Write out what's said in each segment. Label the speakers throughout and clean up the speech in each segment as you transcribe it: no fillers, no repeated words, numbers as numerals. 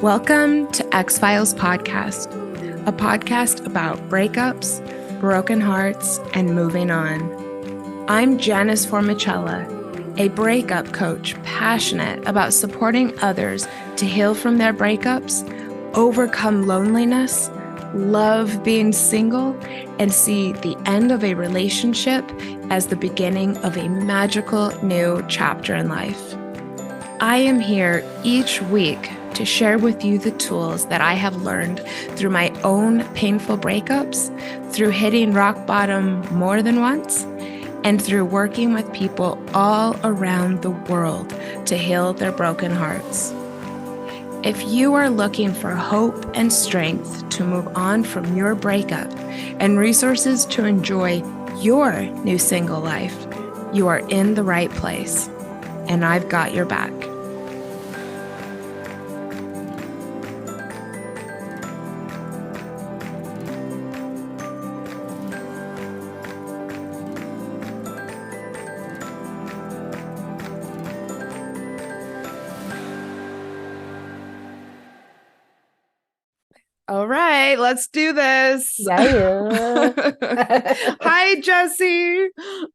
Speaker 1: Welcome to X-Files Podcast, a podcast about breakups, broken hearts, and moving on. I'm Janice Formicella, a breakup coach passionate about supporting others to heal from their breakups, overcome loneliness, love being single, and see the end of a relationship as the beginning of a magical new chapter in life. I am here each week to share with you the tools that I have learned through my own painful breakups, through hitting rock bottom more than once, and through working with people all around the world to heal their broken hearts. If you are looking for hope and strength to move on from your breakup and resources to enjoy your new single life, you are in the right place, and I've got your back. All right, let's do this.
Speaker 2: Yeah.
Speaker 1: Hi, Jessie.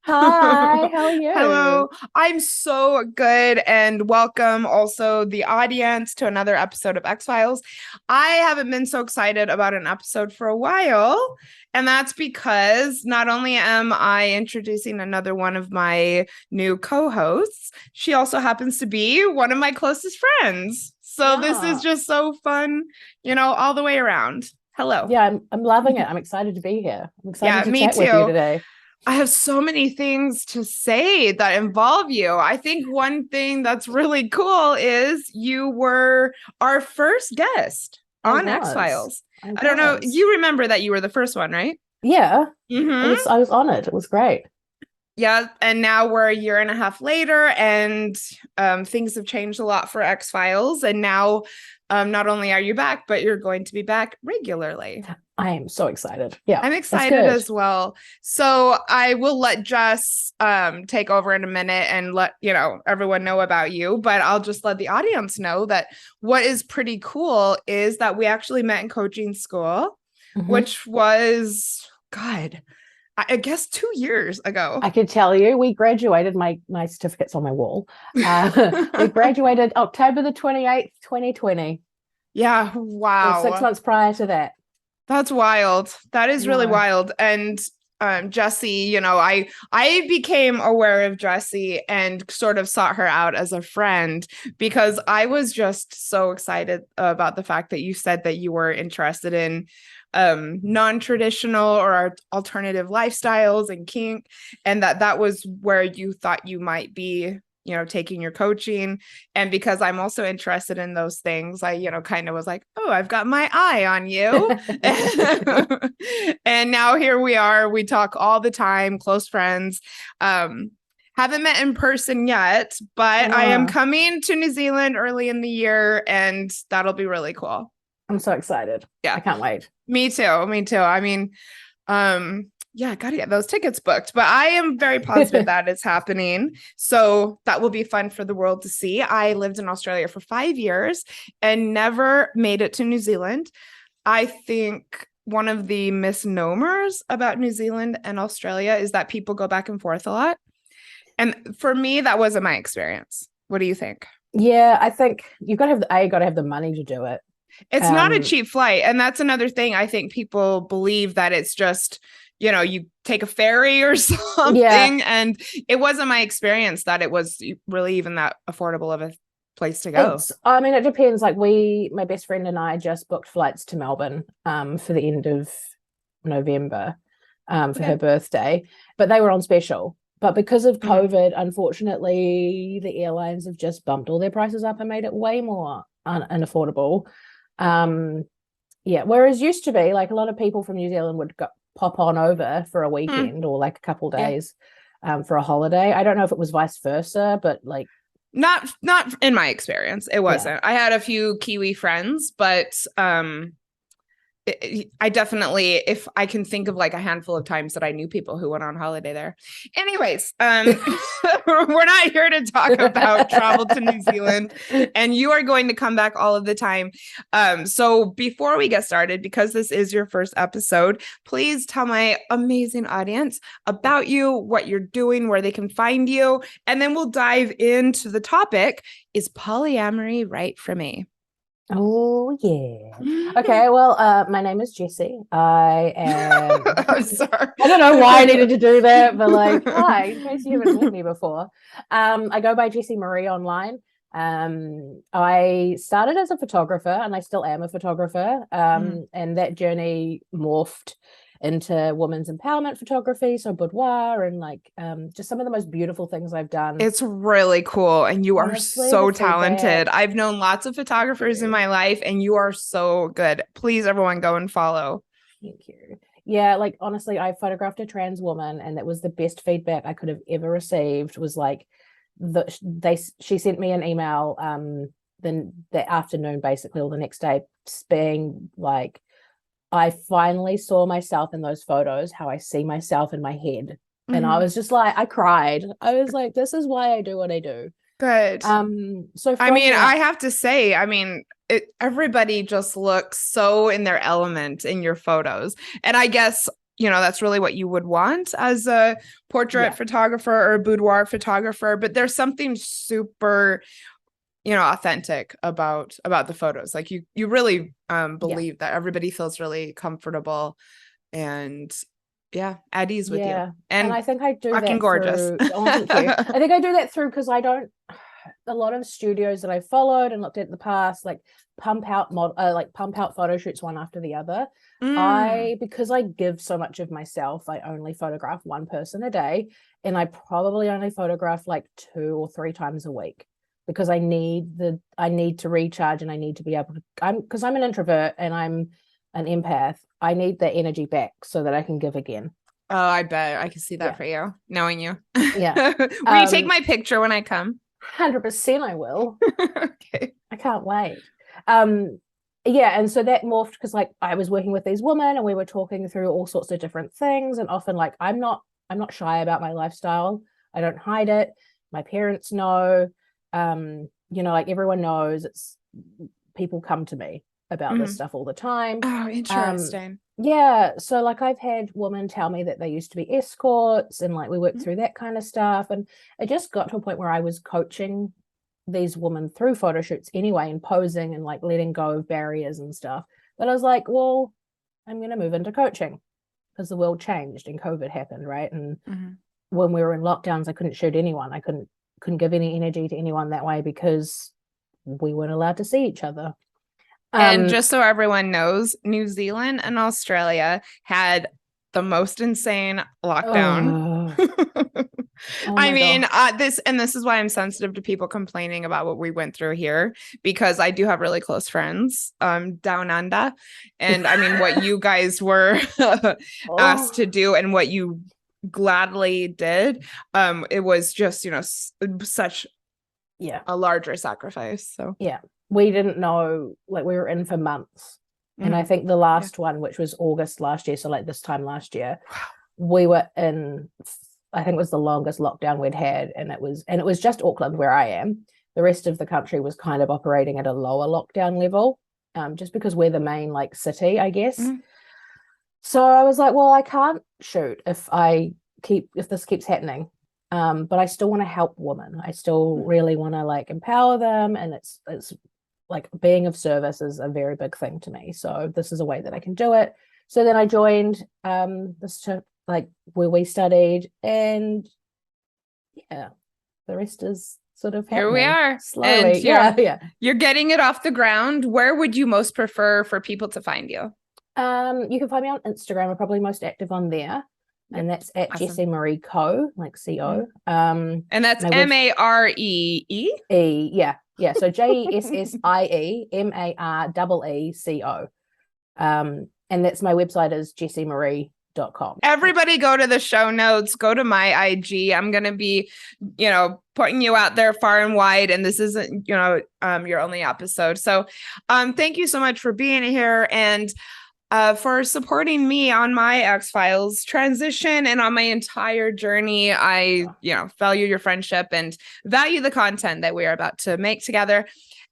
Speaker 2: Hi, how are you?
Speaker 1: Hello. I'm so good, and welcome also the audience to another episode of X-Files. I haven't been so excited about an episode for a while, and that's because not only am I introducing another one of my new co-hosts, she also happens to be one of my closest friends. So This is just so fun, all the way around. Hello.
Speaker 2: Yeah, I'm loving it. I'm excited to be here. I'm excited to chat with you today.
Speaker 1: I have so many things to say that involve you. I think one thing that's really cool is you were our first guest on X-Files. I don't know. You remember that you were the first one, right?
Speaker 2: Yeah. Mm-hmm. I was honored. It was great.
Speaker 1: Yeah, and now we're a year and a half later, and things have changed a lot for X-Files. And now, not only are you back, but you're going to be back regularly.
Speaker 2: I am so excited. Yeah,
Speaker 1: I'm excited as well. So I will let Jess take over in a minute and let everyone know about you. But I'll just let the audience know that what is pretty cool is that we actually met in coaching school, which was I guess 2 years ago.
Speaker 2: I can tell you, we graduated, my certificate's on my wall. We graduated October the 28th, 2020.
Speaker 1: Yeah, wow.
Speaker 2: 6 months prior to that.
Speaker 1: That's wild. That is really wild. And Jessie, I became aware of Jessie and sort of sought her out as a friend because I was just so excited about the fact that you said that you were interested in non-traditional or alternative lifestyles and kink, and that was where you thought you might be taking your coaching. And because I'm also interested in those things, I kind of was like, oh, I've got my eye on you. And now here we are, we talk all the time, close friends. Haven't met in person yet, but I am coming to New Zealand early in the year, and that'll be really cool.
Speaker 2: I'm so excited. Yeah, I can't wait.
Speaker 1: Me too. I mean, I gotta get those tickets booked, but I am very positive that it's happening. So that will be fun for the world to see. I lived in Australia for 5 years and never made it to New Zealand. I think one of the misnomers about New Zealand and Australia is that people go back and forth a lot. And for me, that wasn't my experience. What do you think?
Speaker 2: Yeah, I think you've got to have the money to do it.
Speaker 1: It's not a cheap flight. And that's another thing. I think people believe that it's just, you take a ferry or something. Yeah. And it wasn't my experience that it was really even that affordable of a place to go.
Speaker 2: It depends. Like my best friend and I just booked flights to Melbourne for the end of November for her birthday, but they were on special. But because of COVID, unfortunately, the airlines have just bumped all their prices up and made it way more unaffordable. Whereas used to be like a lot of people from New Zealand would pop on over for a weekend or like a couple days for a holiday. I don't know if it was vice versa, but like
Speaker 1: not in my experience, it wasn't. I had a few Kiwi friends, but I definitely, if I can think of like a handful of times that I knew people who went on holiday there. Anyways, we're not here to talk about travel to New Zealand, and you are going to come back all of the time. So before we get started, because this is your first episode, please tell my amazing audience about you, what you're doing, where they can find you, and then we'll dive into the topic, is polyamory right for me?
Speaker 2: Oh, yeah. Okay, well, my name is Jessie. I am...
Speaker 1: I'm sorry.
Speaker 2: I don't know why I needed to do that, but like, hi, in case you haven't met me before. I go by Jessie Maree online. I started as a photographer, and I still am a photographer. And that journey morphed into women's empowerment photography, so boudoir, and like just some of the most beautiful things I've done.
Speaker 1: It's really cool, and you
Speaker 2: Honestly,
Speaker 1: are so
Speaker 2: the feedback.
Speaker 1: talented. I've known lots of photographers in my life, and you are so good. Please, everyone, go and follow.
Speaker 2: Thank you. Yeah, like honestly, I photographed a trans woman, and that was the best feedback I could have ever received. Was like she sent me an email then that afternoon, basically, or the next day, being like, I finally saw myself in those photos, how I see myself in my head. And I was just like, I cried. I was like, this is why I do what I do.
Speaker 1: Good.
Speaker 2: So
Speaker 1: I mean, I have to say, I mean, everybody just looks so in their element in your photos. And I guess, you know, that's really what you would want as a portrait photographer or a boudoir photographer. But there's something super, you know, authentic about the photos. Like you really believe that everybody feels really comfortable and at ease with you.
Speaker 2: And I think I do
Speaker 1: fucking
Speaker 2: that
Speaker 1: gorgeous.
Speaker 2: through, thank you. I think I do that through because I don't, a lot of studios that I followed and looked at in the past, like pump out photo shoots one after the other. Because I give so much of myself, I only photograph one person a day, and I probably only photograph like 2 or 3 times a week. Because I need to recharge, and I need to be able to, because I'm an introvert and I'm an empath. I need the energy back so that I can give again.
Speaker 1: Oh, I bet I can see that for you, knowing you.
Speaker 2: Yeah.
Speaker 1: Will you take my picture when I come?
Speaker 2: 100% I will.
Speaker 1: Okay.
Speaker 2: I can't wait. And so that morphed because like I was working with these women, and we were talking through all sorts of different things, and often like I'm not shy about my lifestyle. I don't hide it. My parents know. You know, like everyone knows, it's people come to me about this stuff all the time.
Speaker 1: Oh, interesting.
Speaker 2: So like I've had women tell me that they used to be escorts, and like we worked through that kind of stuff, and it just got to a point where I was coaching these women through photo shoots anyway, and posing and like letting go of barriers and stuff. But I was like, well, I'm going to move into coaching because the world changed and COVID happened, right? And when we were in lockdowns, I couldn't shoot anyone. I couldn't give any energy to anyone that way because we weren't allowed to see each other.
Speaker 1: And just so everyone knows, New Zealand and Australia had the most insane lockdown. I mean, this is why I'm sensitive to people complaining about what we went through here, because I do have really close friends down under. And I mean, what you guys were asked to do and what you gladly did, it was just, you know, such a larger sacrifice. So
Speaker 2: we didn't know, like we were in for months. And I think the last one, which was August last year, so like this time last year, we were in, I think it was the longest lockdown we'd had, and it was just Auckland where I am. The rest of the country was kind of operating at a lower lockdown level, just because we're the main like city, I guess. So I was like, well, I can't shoot if this keeps happening. But I still want to help women. I still really want to like empower them, and it's like being of service is a very big thing to me. So this is a way that I can do it. So then I joined this like where we studied, and the rest is sort of happening.
Speaker 1: Here we are
Speaker 2: slowly.
Speaker 1: And you're getting it off the ground. Where would you most prefer for people to find you?
Speaker 2: You can find me on Instagram. I'm probably most active on there. And that's at Jessie Maree Co, like CO.
Speaker 1: And that's MAREE?
Speaker 2: So JESSIEMAREECO. And that's my website is jessiemaree.com.
Speaker 1: Everybody go to the show notes, go to my IG. I'm going to be, you know, putting you out there far and wide, and this isn't, you know, your only episode. So thank you so much for being here. And for supporting me on my X-Files transition and on my entire journey. I, value your friendship and value the content that we are about to make together.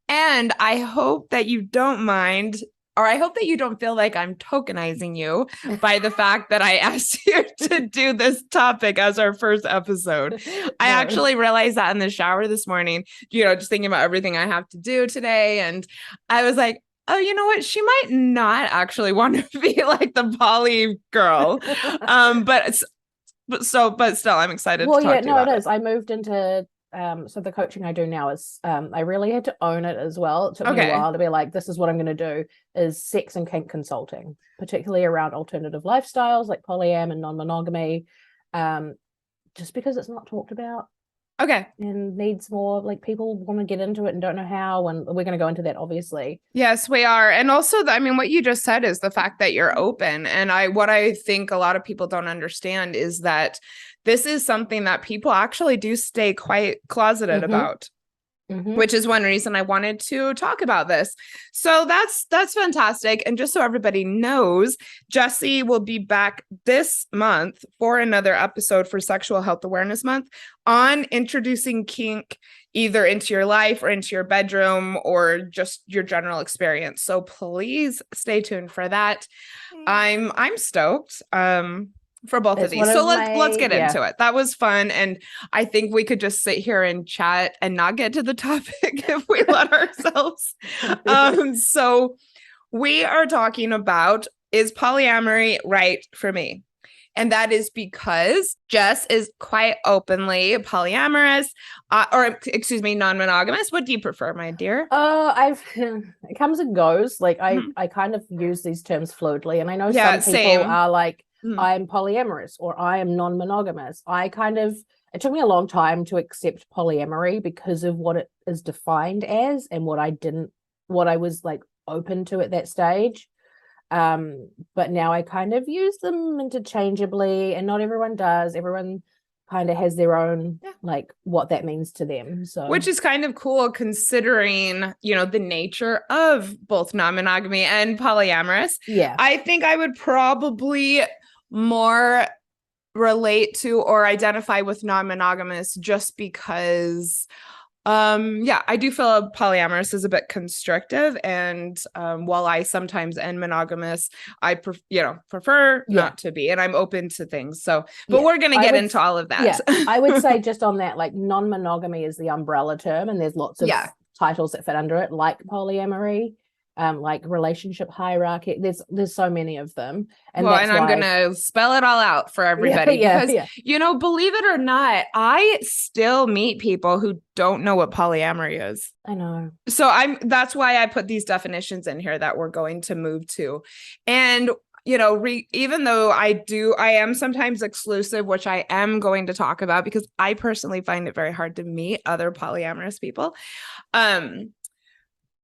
Speaker 1: And I hope that you don't mind, or I hope that you don't feel like I'm tokenizing you by the fact that I asked you to do this topic as our first episode. I actually realized that in the shower this morning, just thinking about everything I have to do today. And I was like, oh, you know what? She might not actually want to be like the poly girl. But still, I'm excited to talk to you about
Speaker 2: it is. I moved into so the coaching I do now is I really had to own it as well. It took me a while to be like, this is what I'm going to do, is sex and kink consulting, particularly around alternative lifestyles like polyam and non-monogamy, just because it's not talked about.
Speaker 1: Okay.
Speaker 2: And needs more, like, people want to get into it and don't know how, and we're going to go into that, obviously.
Speaker 1: Yes, we are. And also, what you just said is the fact that you're open. And what I think a lot of people don't understand is that this is something that people actually do stay quite closeted about. Which is one reason I wanted to talk about this. So that's fantastic. And just so everybody knows, Jessie will be back this month for another episode for Sexual Health Awareness Month on introducing kink either into your life or into your bedroom or just your general experience. So please stay tuned for that. I'm stoked. For both of these. So let's get into it. That was fun. And I think we could just sit here and chat and not get to the topic if we let ourselves. So we are talking about, is polyamory right for me? And that is because Jess is quite openly polyamorous, non-monogamous. What do you prefer, my dear?
Speaker 2: It comes and goes. Like I kind of use these terms fluidly, and I know some people are like, I'm polyamorous or I am non-monogamous. It took me a long time to accept polyamory because of what it is defined as and what I was like open to at that stage. But now I kind of use them interchangeably, and not everyone does. Everyone kind of has their own, like, what that means to them. So,
Speaker 1: which is kind of cool considering, the nature of both non-monogamy and polyamorous.
Speaker 2: Yeah.
Speaker 1: I think I would probably more relate to or identify with non-monogamous just because I do feel polyamorous is a bit constrictive, and while I sometimes am monogamous, I prefer not to be, and I'm open to things. So, but we're going to get into all of that.
Speaker 2: Yeah, I would say just on that, like, non-monogamy is the umbrella term, and there's lots of titles that fit under it, like polyamory, like relationship hierarchy. There's so many of them. And
Speaker 1: I'm gonna spell it all out for everybody because believe it or not, I still meet people who don't know what polyamory is.
Speaker 2: I know.
Speaker 1: So that's why I put these definitions in here that we're going to move to. And even though I am sometimes exclusive, which I am going to talk about because I personally find it very hard to meet other polyamorous people.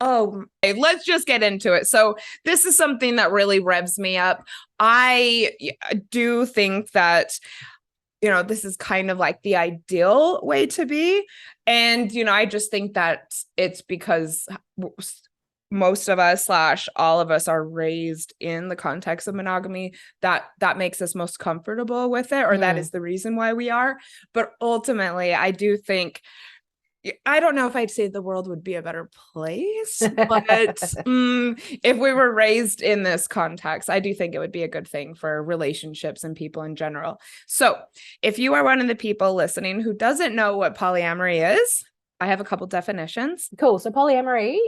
Speaker 1: Let's just get into it. So this is something that really revs me up. I do think that, this is kind of like the ideal way to be. And, I just think that it's because most of us / all of us are raised in the context of monogamy that makes us most comfortable with it, or that is the reason why we are. But ultimately, I do think, I don't know if I'd say the world would be a better place, but if we were raised in this context, I do think it would be a good thing for relationships and people in general. So if you are one of the people listening who doesn't know what polyamory is, I have a couple definitions.
Speaker 2: Cool. So polyamory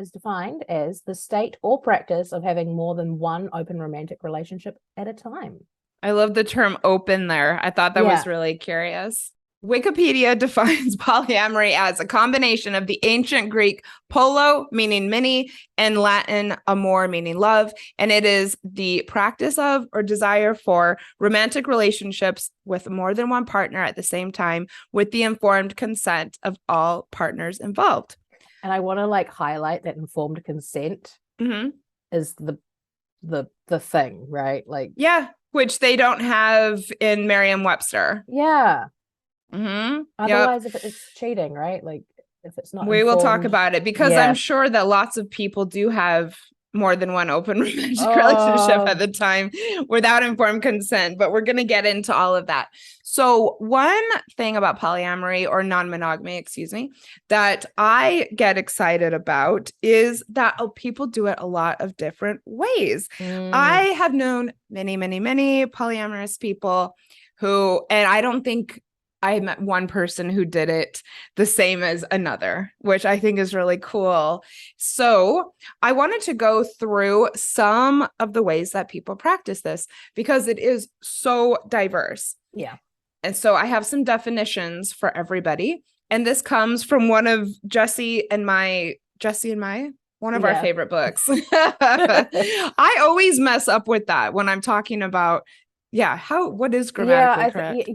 Speaker 2: is defined as the state or practice of having more than one open romantic relationship at a time.
Speaker 1: I love the term open there. I thought that was really curious. Wikipedia defines polyamory as a combination of the ancient Greek polo, meaning many, and Latin amor, meaning love. And it is the practice of or desire for romantic relationships with more than one partner at the same time, with the informed consent of all partners involved.
Speaker 2: And I want to highlight that informed consent is the thing, right?
Speaker 1: Which they don't have in Merriam-Webster.
Speaker 2: Yeah.
Speaker 1: Mm-hmm.
Speaker 2: Otherwise, if it's cheating, right? Like, if it's not,
Speaker 1: we will talk about it because I'm sure that lots of people do have more than one open romantic
Speaker 2: Oh.
Speaker 1: relationship at the time without informed consent, but we're going to get into all of that. So one thing about polyamory or non-monogamy, excuse me, that I get excited about is that people do it a lot of different ways. I have known many, many, many polyamorous people who, and I don't think I met one person who did it the same as another, which I think is really cool. So I wanted to go through some of the ways that people practice this because it is so diverse.
Speaker 2: Yeah.
Speaker 1: And so I have some definitions for everybody. And this comes from one of Jessie and my, one of our favorite books. I always mess up with that when I'm talking about, what is grammatically correct?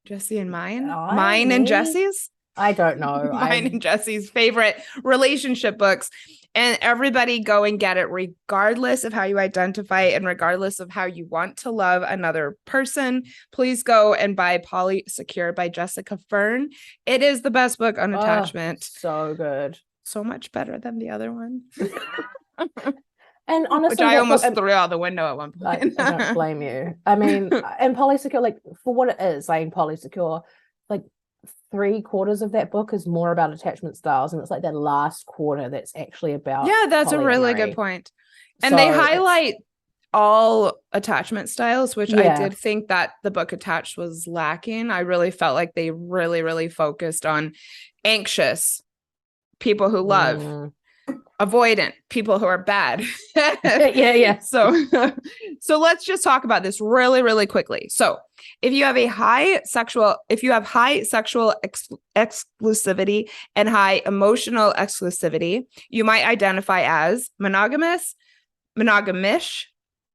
Speaker 1: Jessie and mine? Mine and Jessie's?
Speaker 2: I don't know.
Speaker 1: Mine and Jessie's favorite relationship books. And everybody go and get it regardless of how you identify and regardless of how you want to love another person. Please go and buy Poly Secure by Jessica Fern. It is the best book on attachment.
Speaker 2: So good.
Speaker 1: So much better than the other one.
Speaker 2: And honestly,
Speaker 1: which I almost threw out the window at one point.
Speaker 2: I don't blame you. I mean, and Polysecure, like for what it is, saying Polysecure, like 3/4 of that book is more about attachment styles, and it's like that last quarter that's actually about
Speaker 1: that's polyamory. A really good point. And they highlight all attachment styles, which I did think that the book Attached was lacking. I really felt like they really, really focused on anxious, people who love, avoidant, people who are bad. So let's just talk about this really, really quickly. So if you have high sexual exclusivity and high emotional exclusivity, you might identify as monogamous, monogamish,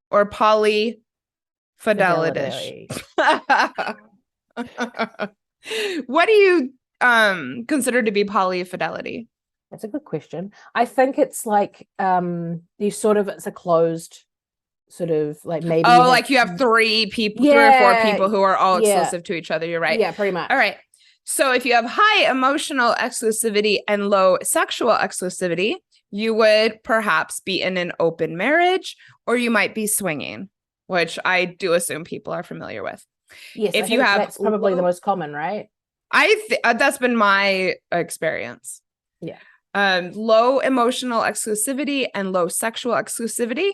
Speaker 1: or polyfidelity. What do you consider to be polyfidelity?
Speaker 2: That's a good question. I think it's like it's a closed sort of like maybe
Speaker 1: you have 3 people, 3 or 4 people who are all exclusive to each other. You're right.
Speaker 2: Yeah, pretty much.
Speaker 1: All right. So if you have high emotional exclusivity and low sexual exclusivity, you would perhaps be in an open marriage, or you might be swinging, which I do assume people are familiar with.
Speaker 2: Yes, if you have, that's probably the most common, right?
Speaker 1: That's been my experience.
Speaker 2: Yeah.
Speaker 1: Low emotional exclusivity and low sexual exclusivity.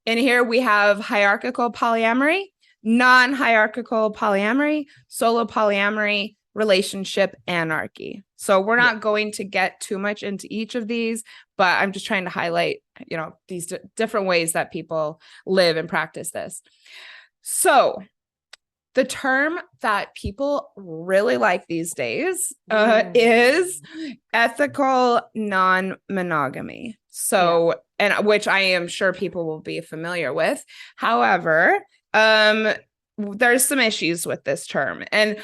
Speaker 1: And here we have hierarchical polyamory, non-hierarchical polyamory, solo polyamory, relationship anarchy. So we're not going to get too much into each of these, but I'm just trying to highlight, these different ways that people live and practice this. So the term that people really like these days is ethical non-monogamy. So, and which I am sure people will be familiar with. However, there's some issues with this term. And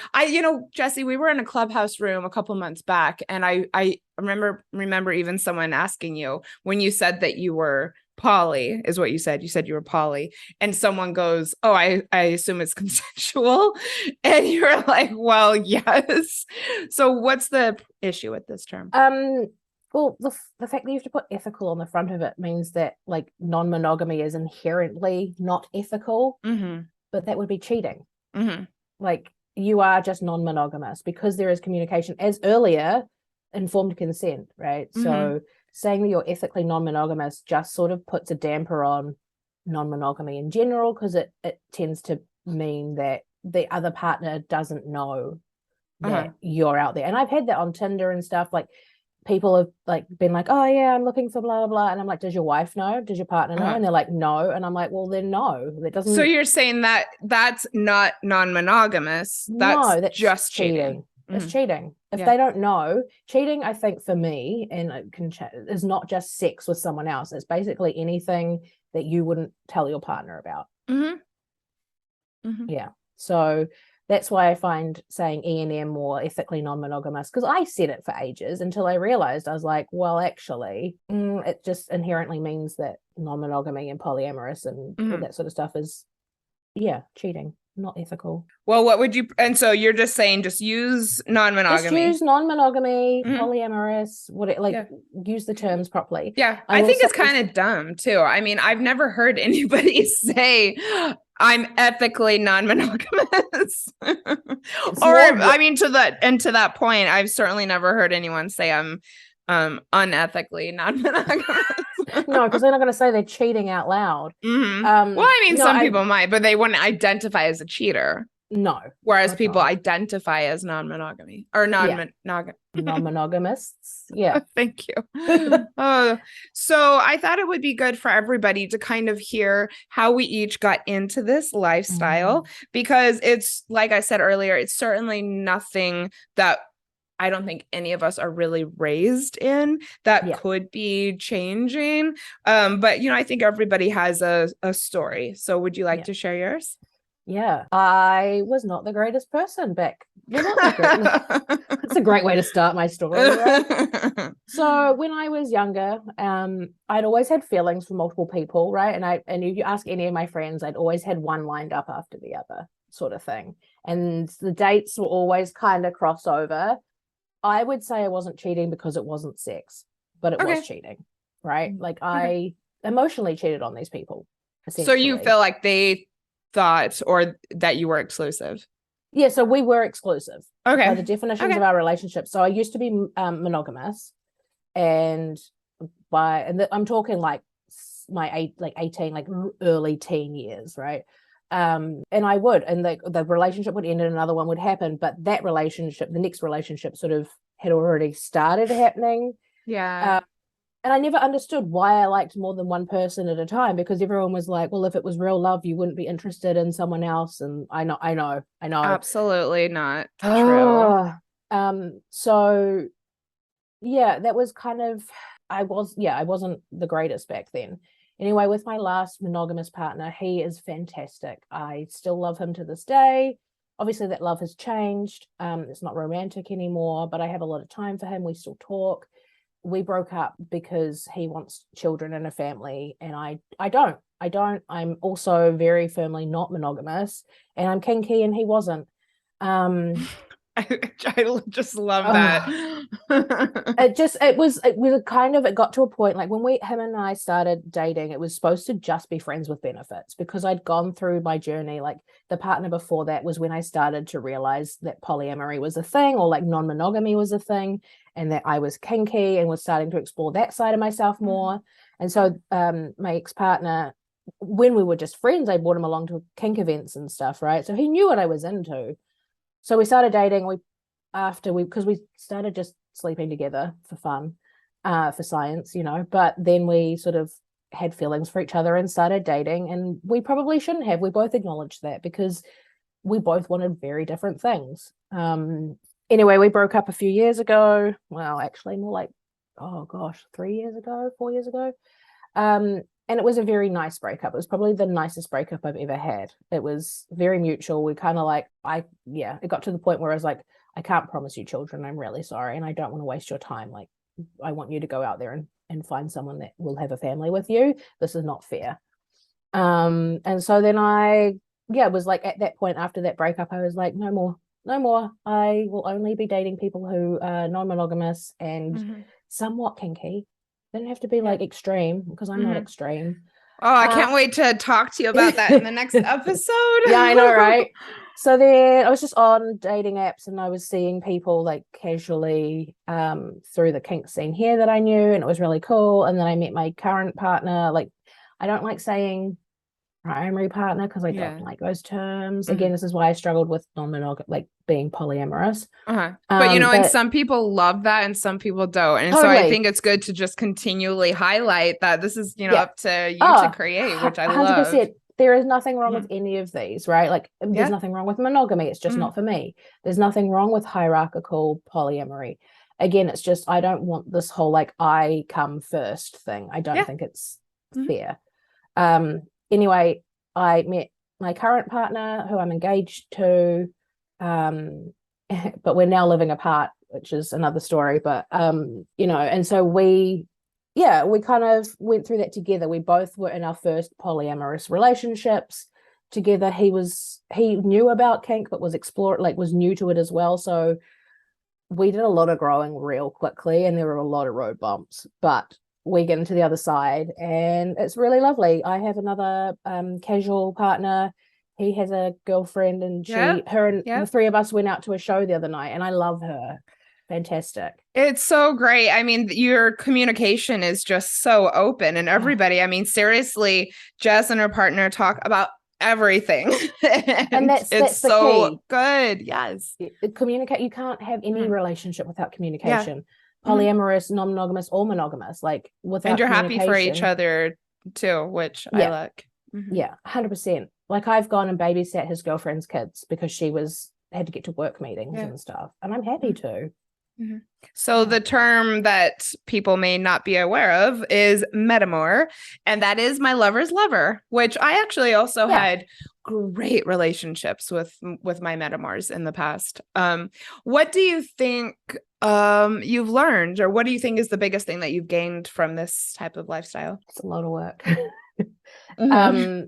Speaker 1: Jessie, we were in a Clubhouse room a couple months back, and I remember even someone asking you when you said that you were poly, is what you said. You said you were poly, and someone goes, "Oh, I assume it's consensual," and you're like, "Well, yes." So, what's the issue with this term?
Speaker 2: Well, the fact that you have to put ethical on the front of it means that like non-monogamy is inherently not ethical, but that would be cheating. Like you are just non-monogamous because there is communication, as earlier, informed consent, right? So saying that you're ethically non-monogamous just sort of puts a damper on non-monogamy in general, because it tends to mean that the other partner doesn't know that you're out there. And I've had that on Tinder and stuff. Like people have like been like, "Oh yeah, I'm looking for blah blah blah," and I'm like, "Does your wife know? Does your partner know?" And they're like, "No," and I'm like, "Well, then no, that doesn't."
Speaker 1: So you're saying that that's not non-monogamous? That's just cheating.
Speaker 2: It's cheating. If they don't know, cheating, I think for me, and it can is not just sex with someone else. It's basically anything that you wouldn't tell your partner about. Yeah. So that's why I find saying E&M or ethically non-monogamous, because I said it for ages until I realized, I was like, well, actually, it just inherently means that non-monogamy and polyamorous and all that sort of stuff is, cheating. not ethical.
Speaker 1: Well, what would you, and so you're just saying just use non-monogamy.
Speaker 2: Just use non-monogamy, polyamorous, use the terms properly.
Speaker 1: Yeah, I think it's kind of dumb too. I mean, I've never heard anybody say I'm ethically non-monogamous. I mean, to that point, I've certainly never heard anyone say I'm unethically non-monogamous.
Speaker 2: No, because they're not going to say they're cheating out loud.
Speaker 1: Well, I mean, some people might, but they wouldn't identify as a cheater.
Speaker 2: No.
Speaker 1: Whereas people identify as non-monogamy or
Speaker 2: non-monogamists. Yeah.
Speaker 1: Thank you. So I thought it would be good for everybody to kind of hear how we each got into this lifestyle, because it's, like I said earlier, it's certainly nothing that I don't think any of us are really raised in that could be changing. But, I think everybody has a story. So would you like to share yours?
Speaker 2: Yeah, I was not the greatest person back. It's a great way to start my story. Right? So when I was younger, I'd always had feelings for multiple people, right? And if you ask any of my friends, I'd always had one lined up after the other, sort of thing. And the dates were always kind of crossover. I would say I wasn't cheating because it wasn't sex, but it was cheating, right? Like I emotionally cheated on these people.
Speaker 1: So you feel like they thought or that you were exclusive?
Speaker 2: Yeah, so we were exclusive.
Speaker 1: Okay.
Speaker 2: By the definitions of our relationship. So I used to be monogamous, and I'm talking like my 18, like early teen years, right? And I would, and the relationship would end and another one would happen, but that relationship, the next relationship, sort of had already started happening.
Speaker 1: Yeah.
Speaker 2: And I never understood why I liked more than one person at a time, because everyone was like, well, if it was real love, you wouldn't be interested in someone else. And I know.
Speaker 1: Absolutely not true.
Speaker 2: So yeah, that was kind of, I wasn't the greatest back then. Anyway, with my last monogamous partner, he is fantastic. I still love him to this day. Obviously that love has changed. It's not romantic anymore, but I have a lot of time for him. We still talk. We broke up because he wants children and a family, and I don't. I'm also very firmly not monogamous, and I'm kinky, and he wasn't.
Speaker 1: I just love that.
Speaker 2: It got to a point, like when him and I started dating, it was supposed to just be friends with benefits, because I'd gone through my journey. Like the partner before that was when I started to realize that polyamory was a thing, or like non-monogamy was a thing, and that I was kinky and was starting to explore that side of myself more. And so my ex-partner, when we were just friends, I brought him along to kink events and stuff, right? So he knew what I was into. So we started dating. Because we started just sleeping together for fun, for science, but then we sort of had feelings for each other and started dating, and we probably shouldn't have. We both acknowledged that because we both wanted very different things. Anyway, we broke up a few years ago. Well, actually more like, 4 years ago. And it was a very nice breakup. It was probably the nicest breakup I've ever had. It was very mutual. We kind of it got to the point where I was like, I can't promise you children. I'm really sorry. And I don't want to waste your time. Like, I want you to go out there and find someone that will have a family with you. This is not fair. And so then was like, at that point after that breakup, I was like, no more. I will only be dating people who are non-monogamous and somewhat kinky. They don't have to be like extreme, because I'm not extreme.
Speaker 1: Oh, I can't wait to talk to you about that in the next episode.
Speaker 2: Yeah, I know, right? So then I was just on dating apps, and I was seeing people like casually through the kink scene here that I knew, and it was really cool. And then I met my current partner. Like, I don't like saying primary partner because I don't like those terms. Again, this is why I struggled with non-monogamy, like being polyamorous.
Speaker 1: But and some people love that and some people don't. And so I think it's good to just continually highlight that this is, up to you to create, which I 100%.
Speaker 2: Love. There is nothing wrong with any of these, right? Like there's nothing wrong with monogamy. It's just not for me. There's nothing wrong with hierarchical polyamory. Again, it's just, I don't want this whole like I come first thing. I don't think it's fair. Anyway, I met my current partner, who I'm engaged to, but we're now living apart, which is another story. But and so we kind of went through that together. We both were in our first polyamorous relationships. together. He knew about kink, but was new to it as well. So we did a lot of growing real quickly, and there were a lot of road bumps, but we get into the other side and it's really lovely. I have another casual partner. He has a girlfriend, and the three of us went out to a show the other night, and I love her. Fantastic.
Speaker 1: It's so great. I mean, your communication is just so open, and everybody, I mean, seriously, Jess and her partner talk about everything. and that's so key. Good. Yes.
Speaker 2: Communicate. You can't have any relationship without communication. Polyamorous, non-monogamous, or monogamous, like without
Speaker 1: and you're happy for each other too, which I like.
Speaker 2: Yeah, 100%. Like I've gone and babysat his girlfriend's kids because she had to get to work meetings and stuff, and I'm happy to.
Speaker 1: So the term that people may not be aware of is metamor, and that is my lover's lover, which I actually also had great relationships with my metamors in the past. What do you think you've learned, or what do you think is the biggest thing that you've gained from this type of lifestyle?
Speaker 2: It's a lot of work. I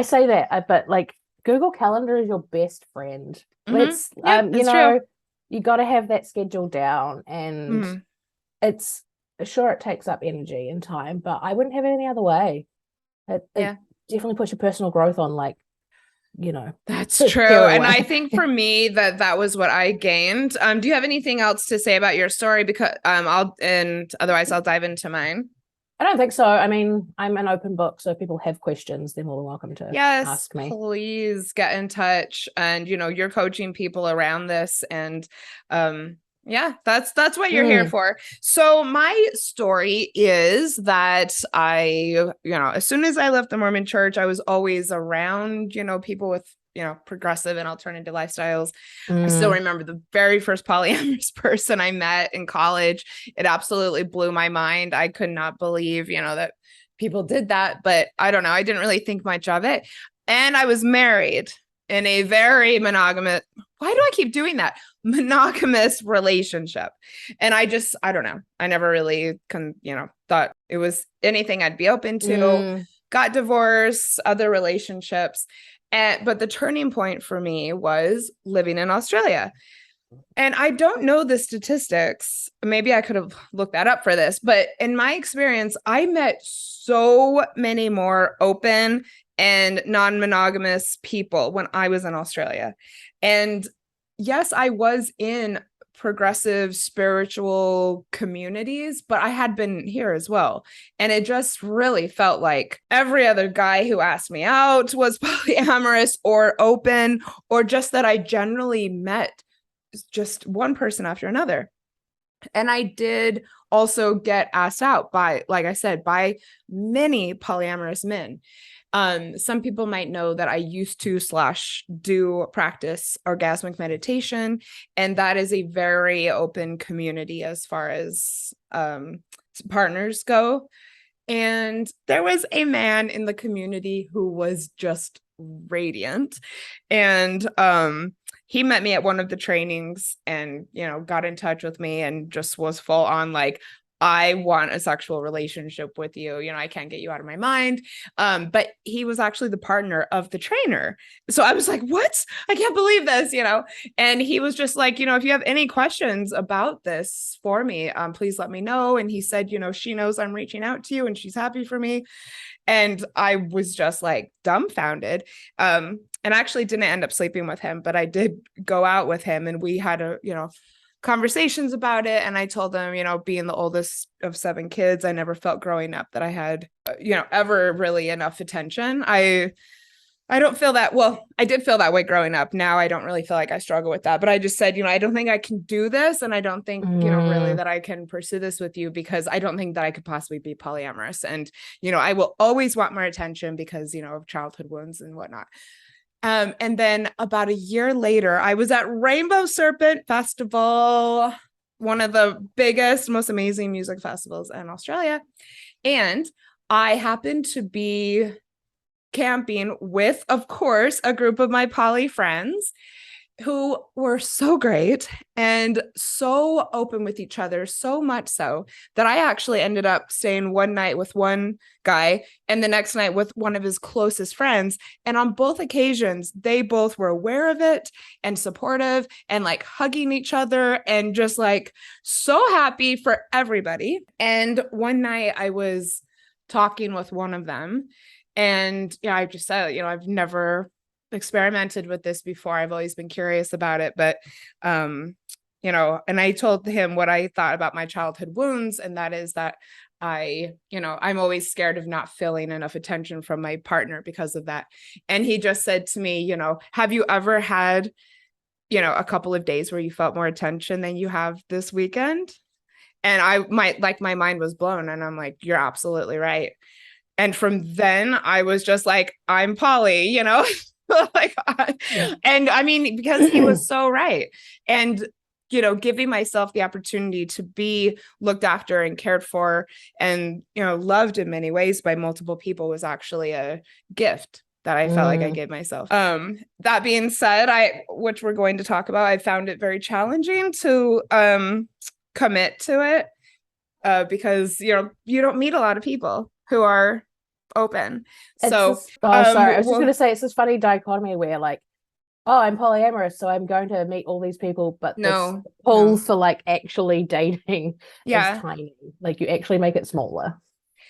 Speaker 2: say that, but like Google Calendar is your best friend. Let's true. You got to have that schedule down, and it takes up energy and time, but I wouldn't have it any other way. It definitely puts your personal growth on, like,
Speaker 1: that's true. And I think for me that was what I gained. Do you have anything else to say about your story? Because otherwise I'll dive into mine.
Speaker 2: I don't think so. I mean, I'm an open book, so if people have questions, they're more than welcome to ask me.
Speaker 1: Please get in touch. And you're coaching people around this, and that's what you're here for. So my story is that I, as soon as I left the Mormon church, I was always around, people with progressive and alternative lifestyles. I still remember the very first polyamorous person I met in college. It absolutely blew my mind. I could not believe, that people did that, but I don't know. I didn't really think much of it. And I was married in a very monogamous, why do I keep doing that? Monogamous relationship. And I don't know. I never really thought it was anything I'd be open to. Got divorced, other relationships. But the turning point for me was living in Australia. And I don't know the statistics. Maybe I could have looked that up for this. But in my experience, I met so many more open and non-monogamous people when I was in Australia. And yes, I was in progressive spiritual communities, but I had been here as well. And it just really felt like every other guy who asked me out was polyamorous or open, or just that I generally met just one person after another. And I did also get asked out by, like I said, by many polyamorous men. Some people might know that I used to do practice orgasmic meditation, and that is a very open community as far as partners go. And there was a man in the community who was just radiant, and he met me at one of the trainings and got in touch with me and just was full on like, I want a sexual relationship with you. I can't get you out of my mind. But he was actually the partner of the trainer. So I was like, what? I can't believe this, and he was just like, if you have any questions about this for me, please let me know. And he said, she knows I'm reaching out to you and she's happy for me. And I was just like dumbfounded. And I actually didn't end up sleeping with him, but I did go out with him, and we had conversations about it. And I told them, being the oldest of 7 kids, I never felt growing up that I had, ever really enough attention. I don't feel that. Well, I did feel that way growing up. Now I don't really feel like I struggle with that, but I just said, I don't think I can do this. And I don't think, really that I can pursue this with you, because I don't think that I could possibly be polyamorous. And, I will always want more attention because, of childhood wounds and whatnot. And then about a year later, I was at Rainbow Serpent Festival, one of the biggest, most amazing music festivals in Australia. And I happened to be camping with, of course, a group of my poly friends. who were so great and so open with each other, so much so that I actually ended up staying one night with one guy and the next night with one of his closest friends. And on both occasions, they both were aware of it and supportive and like hugging each other and just like so happy for everybody. And one night I was talking with one of them and I just said, I've never experimented with this before. I've always been curious about it, but and I told him what I thought about my childhood wounds, and that is that I'm always scared of not feeling enough attention from my partner because of that. And he just said to me, have you ever had a couple of days where you felt more attention than you have this weekend? And my mind was blown, and I'm like, you're absolutely right. And from then I was just like, I'm poly, and I mean, because he was so right. And, giving myself the opportunity to be looked after and cared for and, loved in many ways by multiple people was actually a gift that I felt like I gave myself. That being said, which we're going to talk about, I found it very challenging to commit to it because, you don't meet a lot of people who are open.
Speaker 2: Sorry, I was just going to say, it's this funny dichotomy where like, oh, I'm polyamorous, so I'm going to meet all these people, but the pull for like actually dating is tiny. Like you actually make it smaller.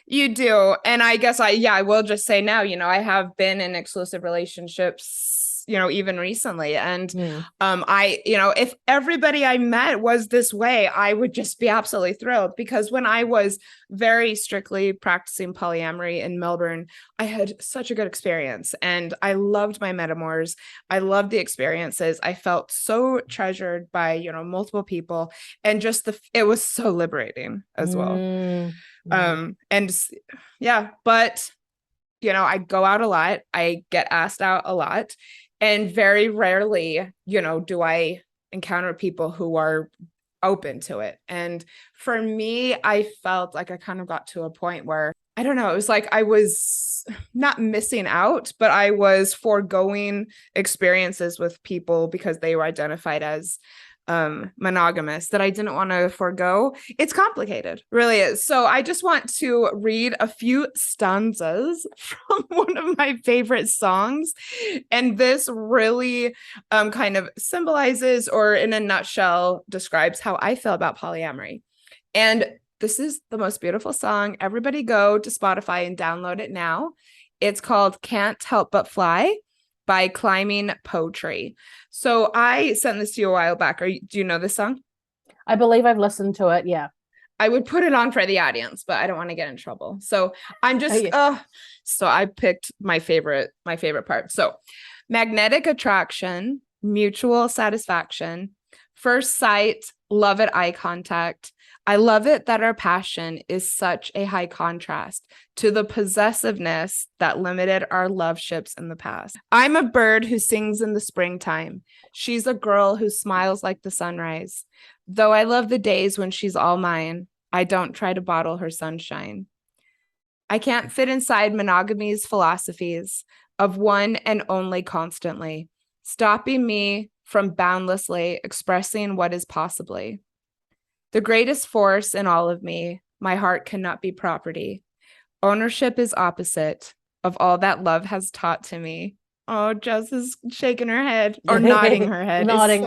Speaker 1: You do. And I guess I will just say now, I have been in exclusive relationships, even recently. And if everybody I met was this way, I would just be absolutely thrilled, because when I was very strictly practicing polyamory in Melbourne, I had such a good experience and I loved my metamors. I loved the experiences. I felt so treasured by, multiple people, and just it was so liberating as well. But I go out a lot. I get asked out a lot. And very rarely, do I encounter people who are open to it. And for me, I felt like I kind of got to a point where, I don't know, it was like I was not missing out, but I was foregoing experiences with people because they were identified as monogamous that I didn't want to forego. It's complicated, really is. So I just want to read a few stanzas from one of my favorite songs. And this really kind of symbolizes, or in a nutshell, describes how I feel about polyamory. And this is the most beautiful song. Everybody go to Spotify and download it now. It's called Can't Help But Fly by Climbing Portray. So I sent this to you a while back. Do you know this song?
Speaker 2: I believe I've listened to it. Yeah.
Speaker 1: I would put it on for the audience, but I don't want to get in trouble. So I'm just, so I picked my favorite part. So magnetic attraction, mutual satisfaction, first sight, love at eye contact. I love it that our passion is such a high contrast to the possessiveness that limited our love ships in the past. I'm a bird who sings in the springtime. She's a girl who smiles like the sunrise. Though I love the days when she's all mine, I don't try to bottle her sunshine. I can't fit inside monogamy's philosophies of one and only constantly, stopping me from boundlessly expressing what is possibly. The greatest force in all of me, my heart cannot be property. Ownership is opposite of all that love has taught to me. Oh, Jess is shaking her head or nodding her head.
Speaker 2: nodding.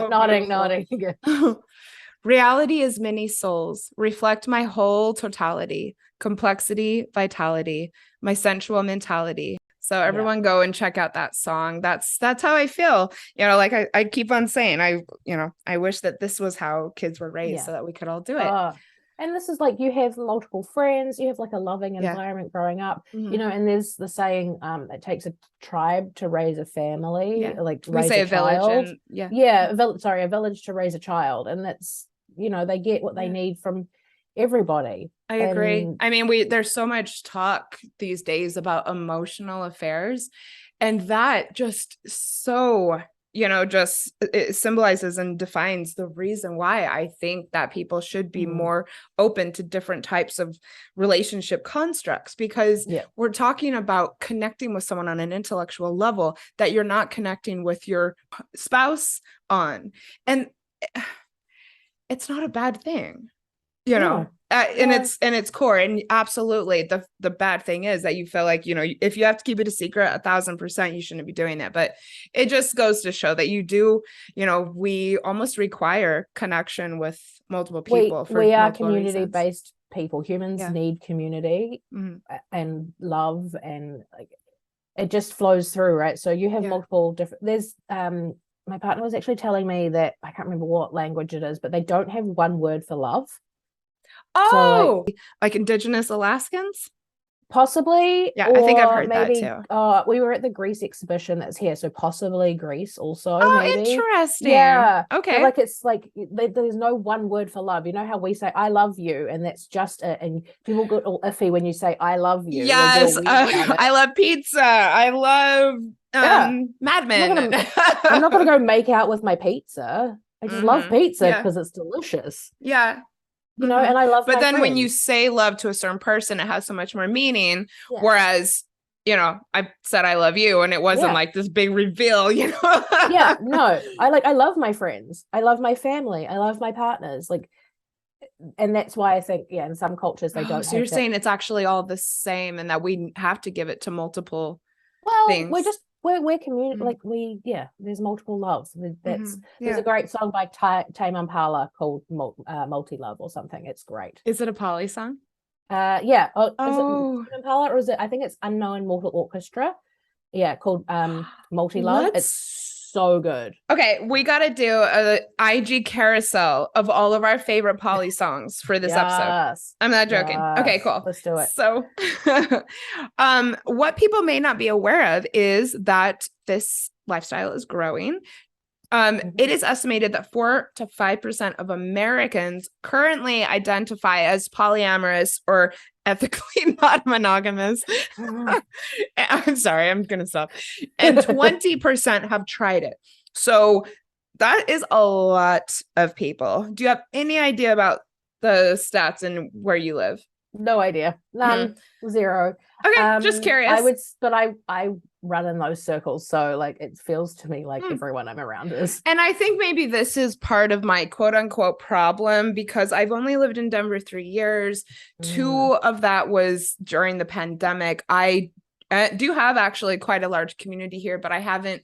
Speaker 1: Reality is many souls, reflect my whole totality, complexity, vitality, my sensual mentality. So everyone go and check out that song. That's how I feel. Like I keep on saying, I wish that this was how kids were raised so that we could all do it.
Speaker 2: And this is like, you have multiple friends, you have like a loving environment growing up, and there's the saying, it takes a tribe to raise a family, like to raise a child. A village to raise a child. And that's, they get what they need from everybody.
Speaker 1: I agree. I mean, there's so much talk these days about emotional affairs, and that just so just it symbolizes and defines the reason why I think that people should be more open to different types of relationship constructs, because we're talking about connecting with someone on an intellectual level that you're not connecting with your spouse on. And it's not a bad thing, in its core. And absolutely, the bad thing is that you feel like, if you have to keep it a secret 1,000%, you shouldn't be doing that. But it just goes to show that you do, we almost require connection with multiple people.
Speaker 2: We are community-based people. Humans need community and love, and like it just flows through, right? So you have multiple different, there's my partner was actually telling me that, I can't remember what language it is, but they don't have one word for love.
Speaker 1: Oh, so like Indigenous Alaskans?
Speaker 2: Possibly.
Speaker 1: Yeah, I think I've heard that too.
Speaker 2: We were at the Greece exhibition that's here, so possibly Greece also.
Speaker 1: Oh,
Speaker 2: maybe.
Speaker 1: Interesting.
Speaker 2: Yeah.
Speaker 1: Okay.
Speaker 2: But it's like there's no one word for love. You know how we say I love you, and that's just it. And people get all iffy when you say I love you.
Speaker 1: Yes. I love pizza. I love Mad Men.
Speaker 2: I'm not gonna go make out with my pizza. I just love pizza because it's delicious.
Speaker 1: Yeah.
Speaker 2: And I love
Speaker 1: but then
Speaker 2: friends.
Speaker 1: When you say love to a certain person, it has so much more meaning. Whereas I said I love you, and it wasn't like this big reveal.
Speaker 2: No, I love my friends, I love my family, I love my partners, and that's why I think in some cultures they don't.
Speaker 1: So you're saying it's actually all the same, and that we have to give it to multiple things.
Speaker 2: We're community, there's multiple loves. There's a great song by Tame Impala called Multi-Love or something. It's great.
Speaker 1: Is it a poly song?
Speaker 2: Is it Tame Impala, or is it, I think it's Unknown Mortal Orchestra, called Multi-Love. It's so good.
Speaker 1: Okay, we got to do a IG carousel of all of our favorite poly songs for this episode. I'm not joking. Okay, cool.
Speaker 2: Let's do it.
Speaker 1: So what people may not be aware of is that this lifestyle is growing. It is estimated that 4 to 5% of Americans currently identify as polyamorous or ethically not monogamous. I'm sorry, I'm gonna stop. And 20% have tried it. So that is a lot of people. Do you have any idea about the stats and where you live?
Speaker 2: No idea. None. Zero.
Speaker 1: Okay, just curious.
Speaker 2: I run in those circles, so it feels to me like everyone I'm around is.
Speaker 1: And I think maybe this is part of my quote unquote problem, because I've only lived in Denver 3 years. 2 of that was during the pandemic. I do have actually quite a large community here, but I haven't,